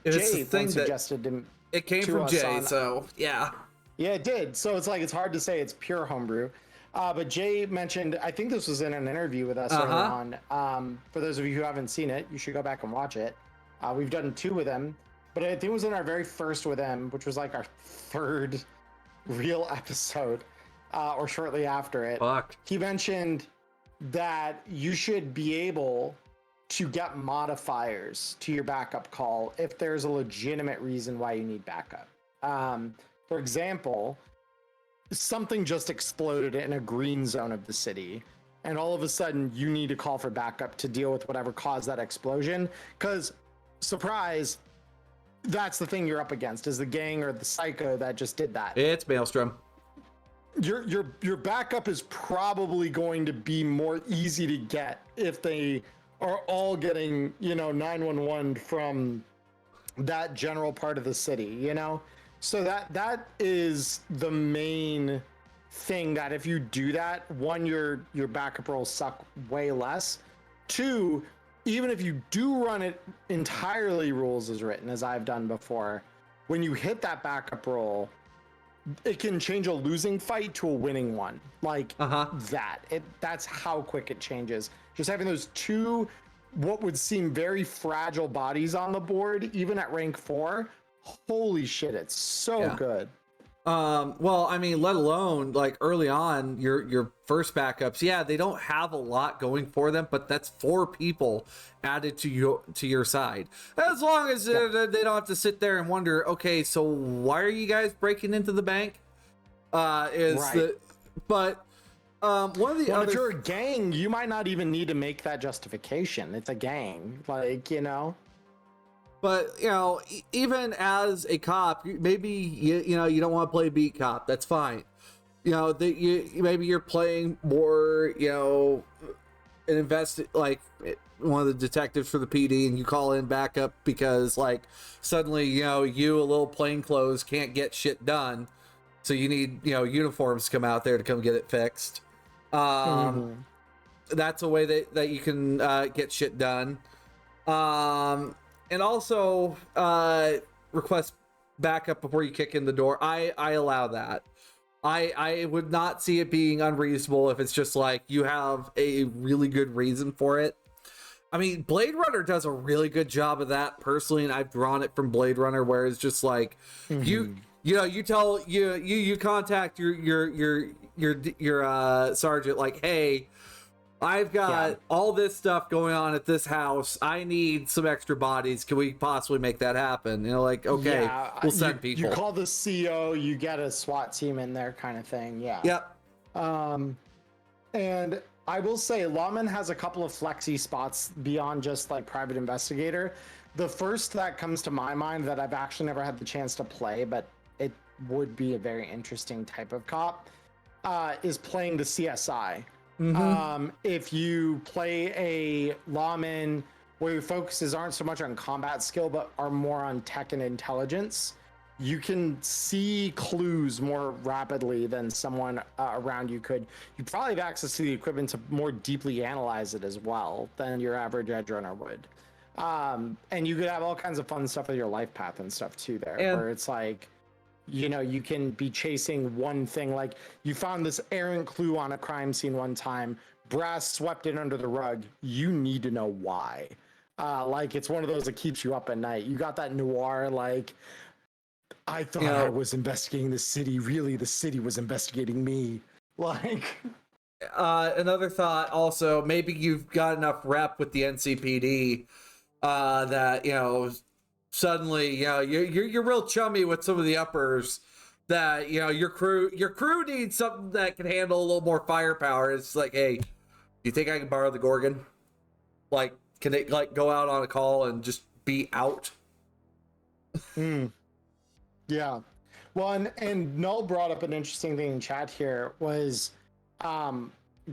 Jay suggested it came from Jay, so yeah. Yeah, it did. So it's hard to say it's pure homebrew. But Jay mentioned, I think this was in an interview with us early on. For those of you who haven't seen it, you should go back and watch it. We've done 2 with him, but I think it was in our very first with him, which was like our 3rd real episode, or shortly after it. Fuck. He mentioned that you should be able to get modifiers to your backup call if there's a legitimate reason why you need backup. For example, something just exploded in a green zone of the city, and all of a sudden you need to call for backup to deal with whatever caused that explosion. Because, surprise, that's the thing you're up against, is the gang or the psycho that just did that. It's Maelstrom. Your backup is probably going to be more easy to get if they are all getting 911 from that general part of the city, So that is the main thing, that if you do that, 1, your backup rolls suck way less. 2, even if you do run it entirely rules as written, as I've done before, when you hit that backup roll, it can change a losing fight to a winning one. Like that. That's how quick it changes. Just having those 2, what would seem very fragile bodies on the board, even at rank 4, holy shit, it's so good. Well, I mean, let alone like early on, your first backups, yeah, they don't have a lot going for them, but that's 4 people added to your side. As long as they don't have to sit there and wonder, okay, so why are you guys breaking into the bank? One of the if you're a gang, you might not even need to make that justification. It's a gang, But even as a cop, maybe you don't want to play beat cop. That's fine. Maybe you're playing more, like one of the detectives for the PD, and you call in backup because like suddenly you a little plainclothes can't get shit done, so you need uniforms to come out there to come get it fixed. That's a way that you can get shit done. And also request backup before you kick in the door. I allow that. I would not see it being unreasonable if it's just like you have a really good reason for it. I mean, Blade Runner does a really good job of that personally, and I've drawn it from Blade Runner, where it's just like you contact your sergeant, like, hey, I've got all this stuff going on at this house. I need some extra bodies. Can we possibly make that happen? You know, like, okay, we'll send people. You call the CO, you get a SWAT team in there kind of thing. Yeah. Yep. And I will say Lawman has a couple of flexi spots beyond just like private investigator. The first that comes to my mind that I've actually never had the chance to play, but it would be a very interesting type of cop, is playing the CSI. If you play a lawman where your focuses aren't so much on combat skill, but are more on tech and intelligence, you can see clues more rapidly than someone around you could. You probably have access to the equipment to more deeply analyze it as well than your average Edgerunner would. And you could have all kinds of fun stuff with your life path and stuff too there, where it's like, you know, you can be chasing one thing. Like you found this errant clue on a crime scene one time, brass swept it under the rug. You need to know why. Like it's one of those that keeps you up at night. You got that noir, like, I thought I was investigating the city. Really, the city was investigating me. Like, another thought also, maybe you've got enough rep with the NCPD that, you know, suddenly, you know, you're real chummy with some of the uppers that, you know, your crew needs something that can handle a little more firepower. It's like, hey, do you think I can borrow the Gorgon? Like, can they like go out on a call and just be out? Yeah. Well, and Null brought up an interesting thing in chat here was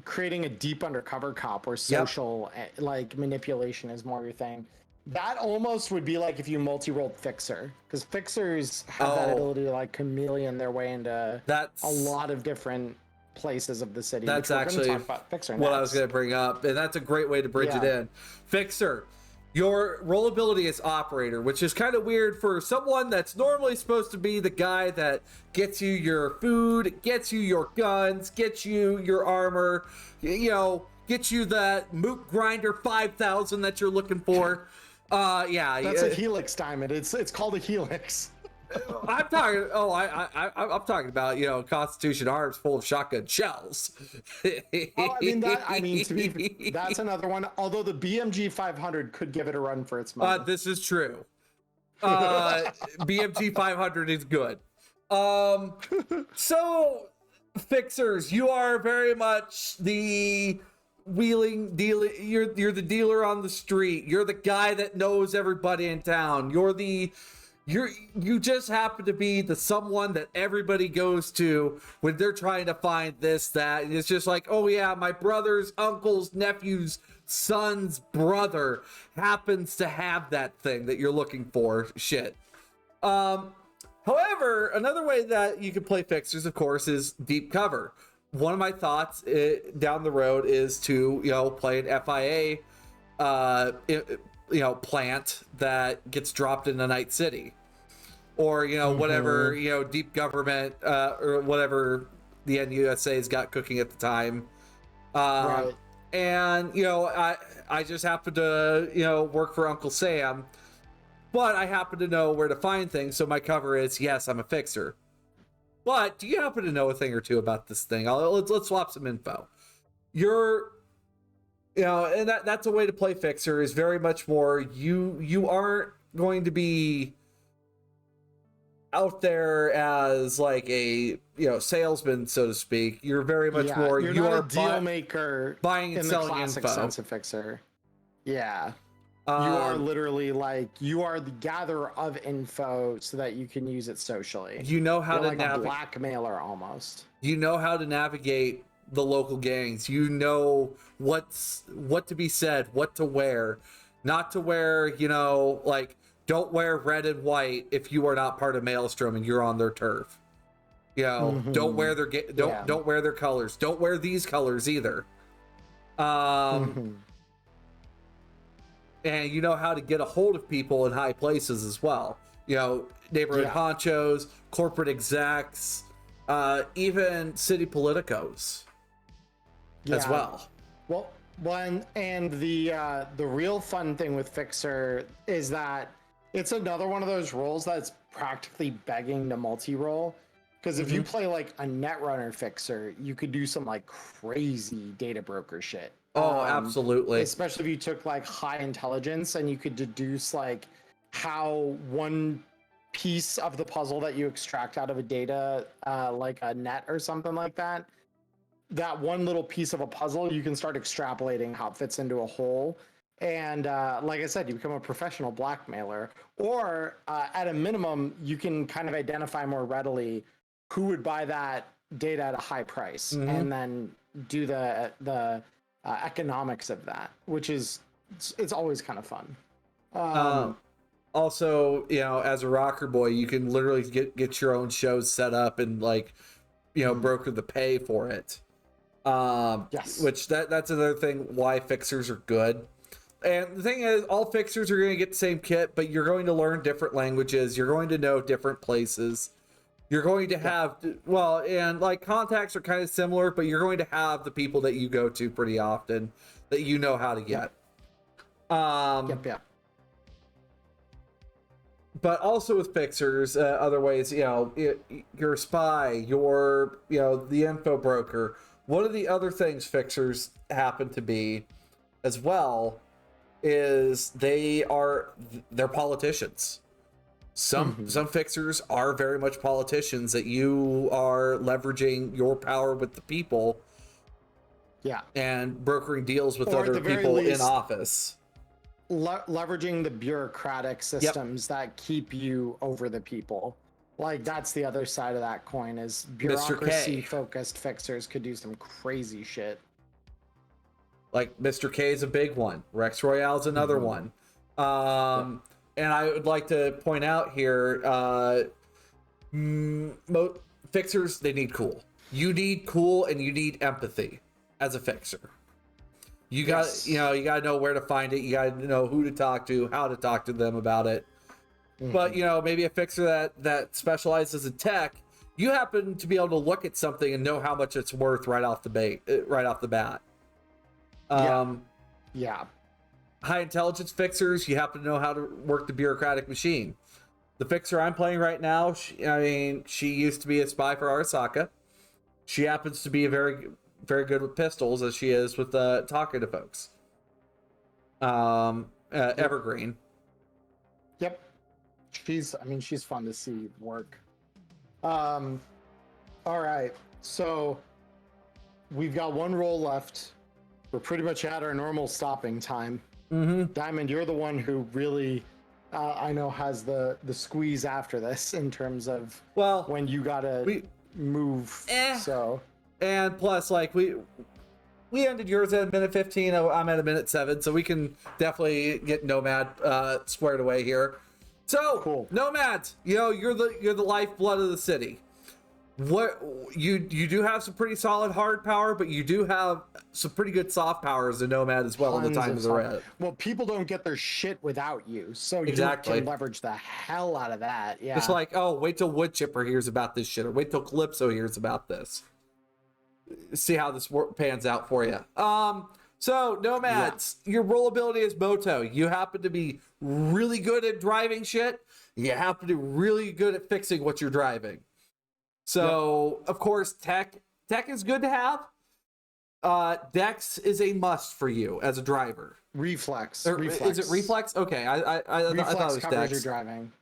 creating a deep undercover cop where social like manipulation is more your thing. That almost would be like if you multi-rolled Fixer, because Fixers have that ability to like chameleon their way into a lot of different places of the city. That's actually what I was going to bring up, and that's a great way to bridge it in. Fixer, your role ability is operator, which is kind of weird for someone that's normally supposed to be the guy that gets you your food, gets you your guns, gets you your armor, you know, gets you that Moot Grinder 5000 that you're looking for. That's a Helix diamond. It's called a Helix. I'm talking. I'm talking about, you know, Constitution arms full of shotgun shells. That's another one. Although the BMG 500 could give it a run for its money. This is true. BMG 500 is good. So, Fixers, you are very much the wheeling dealer. You're the dealer on the street. You're the guy that knows everybody in town. You just happen to be the someone that everybody goes to when they're trying to find this, that, and it's just like, oh yeah, my brother's uncle's nephew's son's brother happens to have that thing that you're looking for. Shit. However, another way that you can play Fixers, of course, is deep cover. One of my thoughts down the road is to, you know, play an FIA, you know, plant that gets dropped in a night city, or, you know, whatever, you know, deep government, or whatever the NUSA's got cooking at the time. Right. And, you know, I just happen to, you know, work for Uncle Sam, but I happen to know where to find things. So my cover is, yes, I'm a fixer. But do you happen to know a thing or two about this thing? Let's swap some info. You know, and that's a way to play Fixer, is very much more, you aren't going to be out there as like a, you know, salesman, so to speak. You're very much more, you're not a deal maker, buying and in selling the classic info. sense of Fixer. Yeah. You are literally like, you are the gatherer of info so that you can use it socially. You know how to like a blackmailer almost. You know how to navigate the local gangs. You know what to be said, what to wear, not to wear, you know, like, don't wear red and white if you are not part of Maelstrom and you're on their turf. You know, don't wear their don't wear their colors. Don't wear these colors either. And you know how to get a hold of people in high places as well. You know, neighborhood honchos, corporate execs, even city politicos as well. Well, and the real fun thing with Fixer is that it's another one of those roles that's practically begging to multi-roll. Because if you play like a Netrunner Fixer, you could do some like crazy data broker shit. Oh, absolutely. Especially if you took like high intelligence and you could deduce like how one piece of the puzzle that you extract out of a data, like a net or something like that, that one little piece of a puzzle, you can start extrapolating how it fits into a whole. And like I said, you become a professional blackmailer, or at a minimum, you can kind of identify more readily who would buy that data at a high price, and then do the economics of that, which is it's always kind of fun. Also, you know, as a rocker boy, you can literally get your own shows set up and like, you know, broker the pay for it. Yes. Which that's another thing why fixers are good. And the thing is, all fixers are going to get the same kit, but you're going to learn different languages. You're going to know different places. You're going to have, well, and like contacts are kind of similar, but you're going to have the people that you go to pretty often that you know how to get. Yep. But also with fixers, other ways, you know, your spy, your, you know, the info broker. One of the other things fixers happen to be as well is they're politicians. Some fixers are very much politicians that you are leveraging your power with the people. Yeah. And brokering deals with Or at other the very people in least, office. Leveraging the bureaucratic systems that keep you over the people. Like that's the other side of that coin is bureaucracy focused fixers could do some crazy shit. Like Mr. K is a big one. Rex Royale is another one. And I would like to point out here, fixers, they need cool. You need cool and you need empathy as a fixer. You got, you know, you got to know where to find it. You got to know who to talk to, how to talk to them about it. But, you know, maybe a fixer that specializes in tech, you happen to be able to look at something and know how much it's worth right off the bat. Yeah. High intelligence fixers, you happen to know how to work the bureaucratic machine. The fixer I'm playing right now, she used to be a spy for Arasaka. She happens to be very, very good with pistols, as she is with talking to folks. Evergreen. Yep. She's fun to see work. All right. So we've got one roll left. We're pretty much at our normal stopping time. Diamond, you're the one who really, I know, has the squeeze after this in terms of when you gotta move. So, and plus, like we ended yours at a minute 15. I'm at a minute 7, so we can definitely get Nomad squared away here. So, cool. Nomads, you know, you're the lifeblood of the city. What you do have some pretty solid hard power, but you do have some pretty good soft power as a nomad as well in the time of the red. Well, people don't get their shit without you, so you Exactly. can leverage the hell out of that. Yeah. It's like, oh, wait till Wood Chipper hears about this shit, or wait till Calypso hears about this. See how this pans out for you. So nomads, your role ability is Moto. You happen to be really good at driving shit. You happen to be really good at fixing what you're driving. So, of course, tech is good to have. Dex is a must for you as a driver. Reflex. Is it reflex? Okay, I thought it was covers Dex. your driving.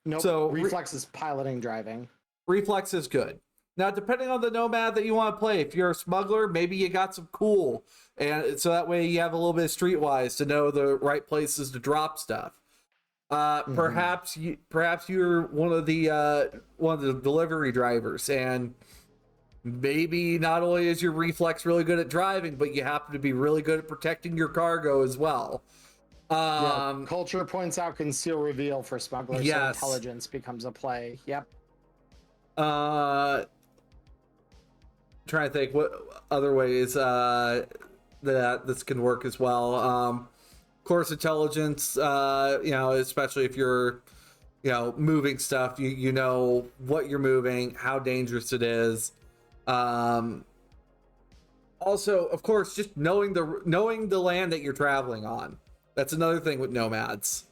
Nope. So reflex is piloting driving. Reflex is good. Now, depending on the nomad that you want to play, if you're a smuggler, maybe you got some cool, and so that way you have a little bit of streetwise to know the right places to drop stuff. Perhaps you're one of the delivery drivers, and maybe not only is your reflex really good at driving, but you happen to be really good at protecting your cargo as well. Culture points out conceal reveal for smugglers, so intelligence becomes a play. Yep. Trying to think what other ways that this can work as well. Of course, intelligence, especially if you're, moving stuff, you know what you're moving, how dangerous it is. Also, of course, just knowing the land that you're traveling on. That's another thing with nomads.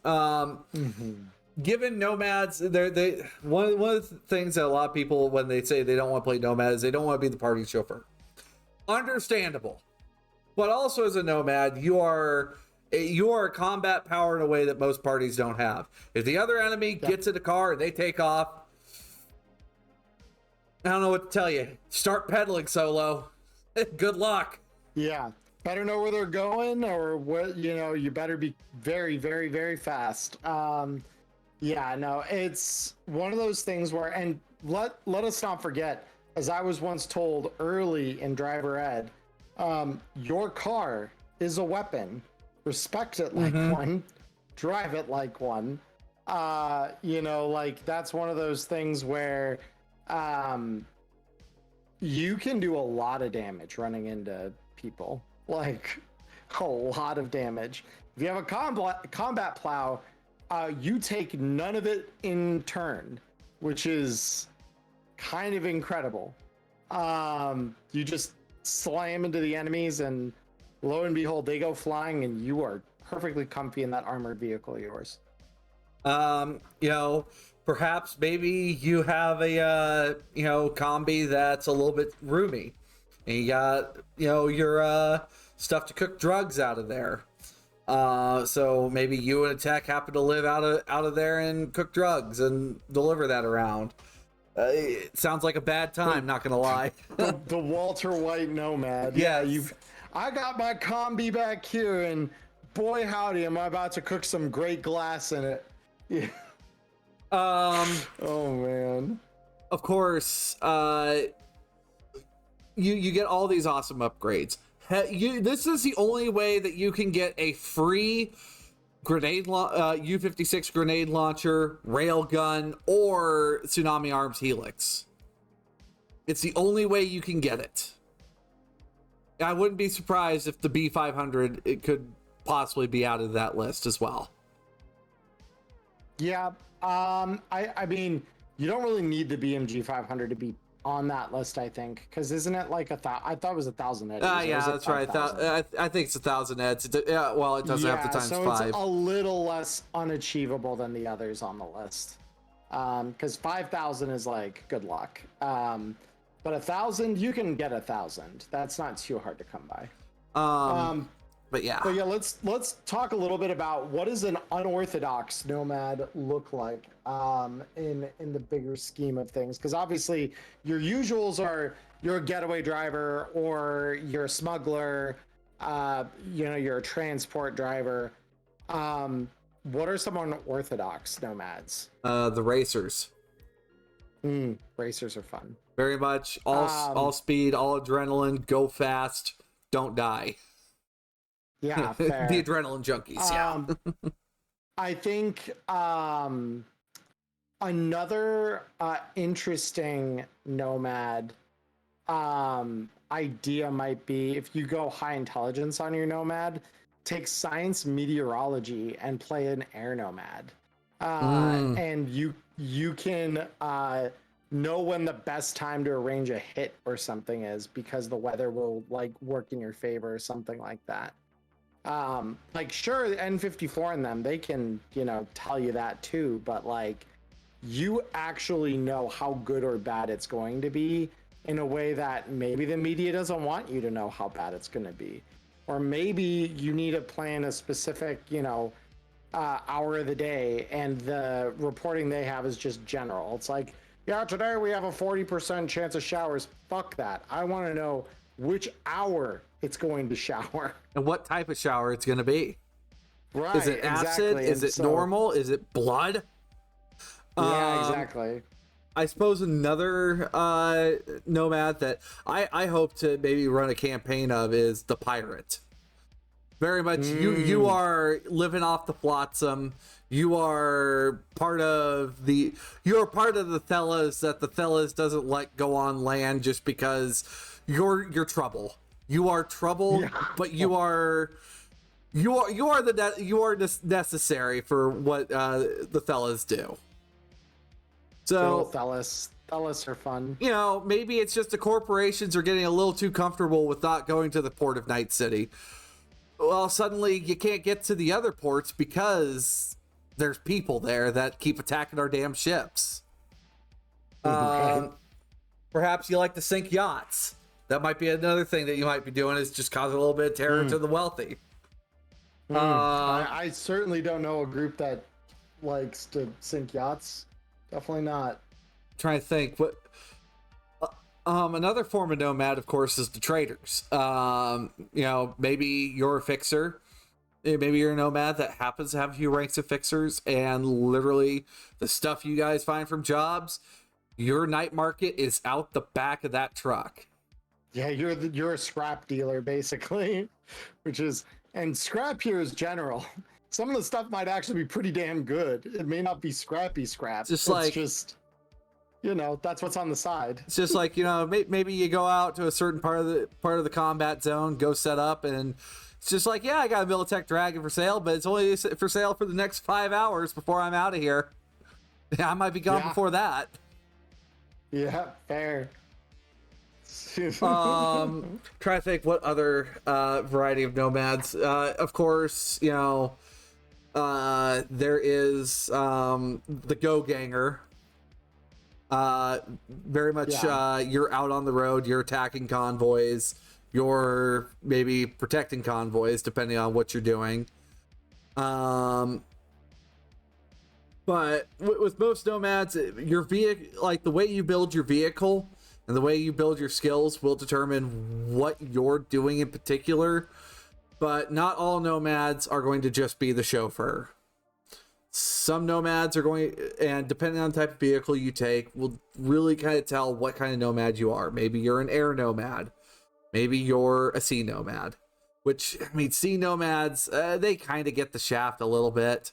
Given nomads, one of the things that a lot of people, when they say they don't want to play nomad, is they don't want to be the party chauffeur. Understandable. But also as a nomad, you are a combat power in a way that most parties don't have. If the other enemy gets in the car and they take off, I don't know what to tell you. Start pedaling solo. Good luck. Yeah. Better know where they're going, or what, you better be very, very, very fast. Yeah, no, it's one of those things where, and let us not forget, as I was once told early in driver ed, your car is a weapon. Respect it like one, drive it like one. Like that's one of those things where you can do a lot of damage running into people, like a lot of damage. If you have a combat plow, you take none of it in turn, which is kind of incredible. You just slam into the enemies, and lo and behold, they go flying, and you are perfectly comfy in that armored vehicle of yours. Perhaps maybe you have a combi that's a little bit roomy, and you got your stuff to cook drugs out of there. So maybe you and a tech happen to live out of there and cook drugs and deliver that around. It sounds like a bad time, not gonna lie. the Walter White nomad. Yeah, I got my combi back here, and boy howdy, am I about to cook some great glass in it. Yeah. Oh man. Of course, you get all these awesome upgrades. This is the only way that you can get a free grenade U-56 grenade launcher, railgun, or Tsunami Arms Helix. It's the only way you can get it. I wouldn't be surprised if the B500 it could possibly be out of that list as well. Yeah, I mean, you don't really need the BMG 500 to be on that list, I think, because isn't it like I thought it was 1,000 eddies. Yeah, that's right. I think it's 1,000 eds. Yeah, well, it doesn't have the times so 5. It's a little less unachievable than the others on the list, because 5,000 is like good luck. But 1,000, you can get 1,000. That's not too hard to come by. But yeah, let's talk a little bit about what does an unorthodox nomad look like in the bigger scheme of things, because obviously your usuals are you're a getaway driver or you're a smuggler, you're a transport driver. What are some unorthodox nomads? The racers. Racers are fun. Very much all speed, all adrenaline, go fast, don't die. Yeah, fair. The adrenaline junkies. Yeah. I think another interesting nomad idea might be, if you go high intelligence on your nomad, take science meteorology and play an air nomad. And you can know when the best time to arrange a hit or something is, because the weather will like work in your favor or something like that. Sure, the N54 in them, they can, tell you that too, but like you actually know how good or bad it's going to be in a way that maybe the media doesn't want you to know how bad it's going to be. Or maybe you need to plan a specific, hour of the day, and the reporting they have is just general. It's like, yeah, today we have a 40% chance of showers. Fuck that. I want to know which hour it's going to shower. And what type of shower it's going to be. Right. Is it acid? Exactly. Is it normal? Is it blood? Yeah, exactly. I suppose another nomad that I hope to maybe run a campaign of is the pirate. Very much you are living off the flotsam. You are part of the Thellas that the Thellas doesn't let go on land just because you're trouble. You are trouble, but you are necessary for what the Thellas do. So Thellas are fun. Maybe it's just the corporations are getting a little too comfortable with not going to the port of Night City. Well, suddenly you can't get to the other ports because there's people there that keep attacking our damn ships. Perhaps you like to sink yachts. That might be another thing that you might be doing, is just causing a little bit of terror to the wealthy. I certainly don't know a group that likes to sink yachts. Definitely not. Trying to think what. Another form of nomad, of course, is the traders. Maybe you're a fixer. Maybe you're a nomad that happens to have a few ranks of fixers, and literally the stuff you guys find from jobs, your night market is out the back of that truck. Yeah, you're a scrap dealer basically, and scrap here is general. Some of the stuff might actually be pretty damn good. It may not be scrappy scrap. That's what's on the side. It's just like, maybe you go out to a certain part of the combat zone, go set up, and it's just like, yeah, I got a Militech Dragon for sale, but it's only for sale for the next 5 hours before I'm out of here. Yeah, I might be gone before that. Yeah, fair. Try to think what other variety of nomads. Of course, there is the Go Ganger. Very much you're out on the road, you're attacking convoys, you're maybe protecting convoys depending on what you're doing. But with most nomads, your vehicle, like the way you build your vehicle and the way you build your skills will determine what you're doing in particular. But not all nomads are going to just be the chauffeur. Some nomads are going, and depending on the type of vehicle you take, will really kind of tell what kind of nomad you are. Maybe you're an air nomad. Maybe you're a sea nomad. Which, I mean, sea nomads, they kind of get the shaft a little bit.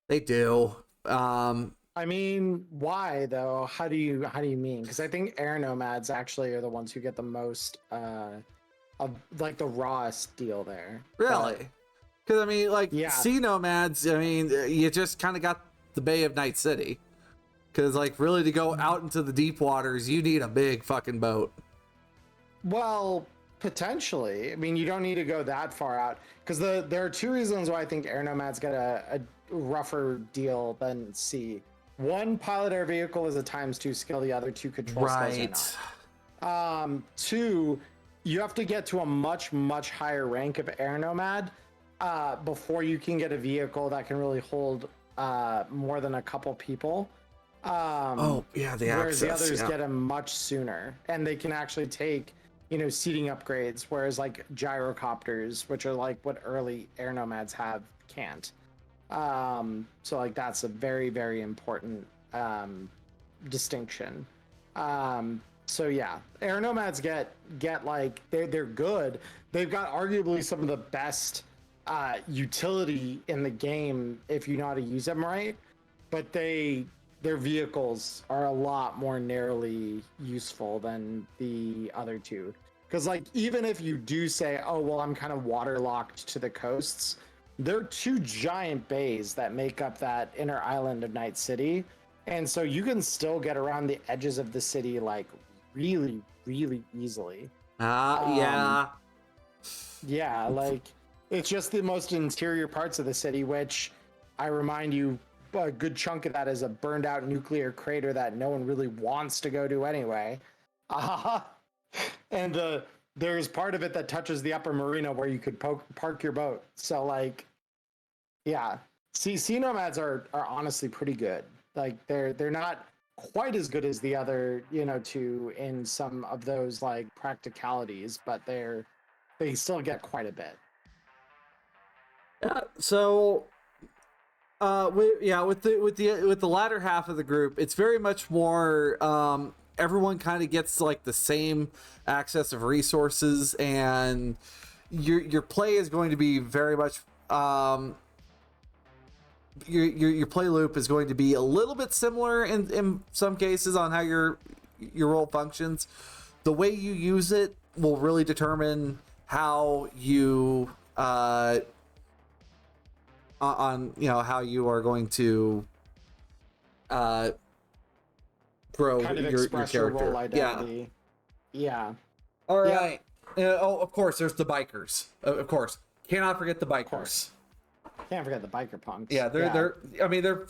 They do. I mean, why though? How do you mean? Because I think air nomads actually are the ones who get the most of like the rawest deal there. Really? Because I mean, sea nomads. I mean, you just kind of got the Bay of Night City. Because really to go out into the deep waters, you need a big fucking boat. Well, potentially. I mean, you don't need to go that far out. Because there are two reasons why I think air nomads get a rougher deal than sea. One, pilot air vehicle is a ×2 skill. The other two control skills are not. Two, you have to get to a much, much higher rank of air nomad before you can get a vehicle that can really hold more than a couple people. The whereas the access, others get them much sooner, and they can actually take seating upgrades, whereas like gyrocopters, which are like what early air nomads have, can't. So that's a very, very important distinction. So yeah, air nomads get like they're good. They've got arguably some of the best utility in the game if you know how to use them right, but their vehicles are a lot more narrowly useful than the other two. Because even if you do say, oh well, I'm kind of waterlocked to the coasts, there are two giant bays that make up that inner island of Night City, and so you can still get around the edges of the city really, really easily. Yeah, it's just the most interior parts of the city, which I remind you, a good chunk of that is a burned out nuclear crater that no one really wants to go to anyway. And there's part of it that touches the upper marina where you could park your boat. So sea nomads are honestly pretty good. They're not quite as good as the other two in some of those practicalities, but they still get quite a bit. So with the latter half of the group, it's very much more everyone kind of gets the same access of resources, and your play is going to be very much your play loop is going to be a little bit similar in some cases on how your role functions. The way you use it will really determine how you how you are going to grow kind of your express character. Role identity. Yeah. All right. Of course, there's the bikers. Of course, cannot forget the bikers. Can't forget the biker punks. Yeah, they're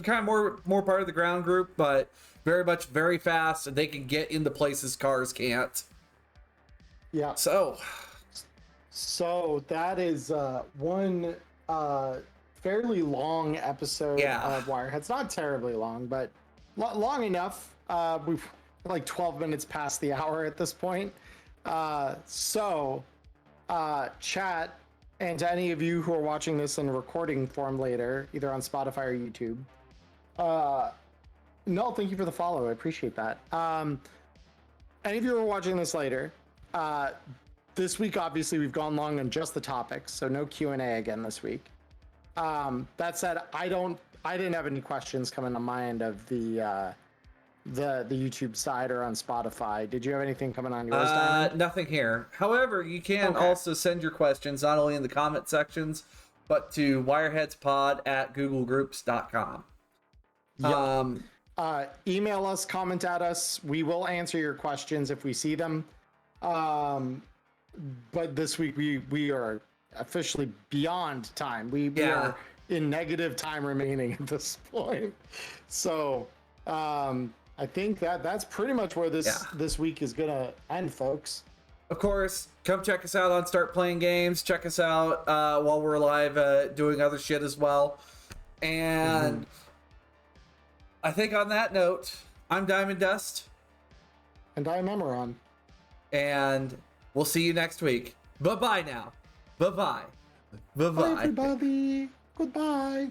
kind of more part of the ground group, but very fast, and they can get into places cars can't. Yeah. So that is one fairly long episode of Wireheads. Not terribly long, but long enough. We've like 12 minutes past the hour at this point. Chat, and to any of you who are watching this in recording form later, either on Spotify or YouTube, Null, thank you for the follow. I appreciate that. Any of you who are watching this later, this week, obviously, we've gone long on just the topics, so no Q&A again this week. That said, I didn't have any questions coming on my end of the YouTube side or on Spotify. Did you have anything coming on yours, Diamond? Nothing here. However, you can also send your questions not only in the comment sections, but to wireheadspod@googlegroups.com. Yep. Email us, comment at us. We will answer your questions if we see them. But this week we are officially beyond time. We are in negative time remaining at this point. So I think that's pretty much where this week is gonna end, folks. Of course, come check us out on Start Playing Games. Check us out while we're live doing other shit as well. And I think on that note, I'm Diamond Dust. And I'm Emmerron. And we'll see you next week. Bye-bye now. Bye-bye. Bye-bye. Bye, everybody. Goodbye.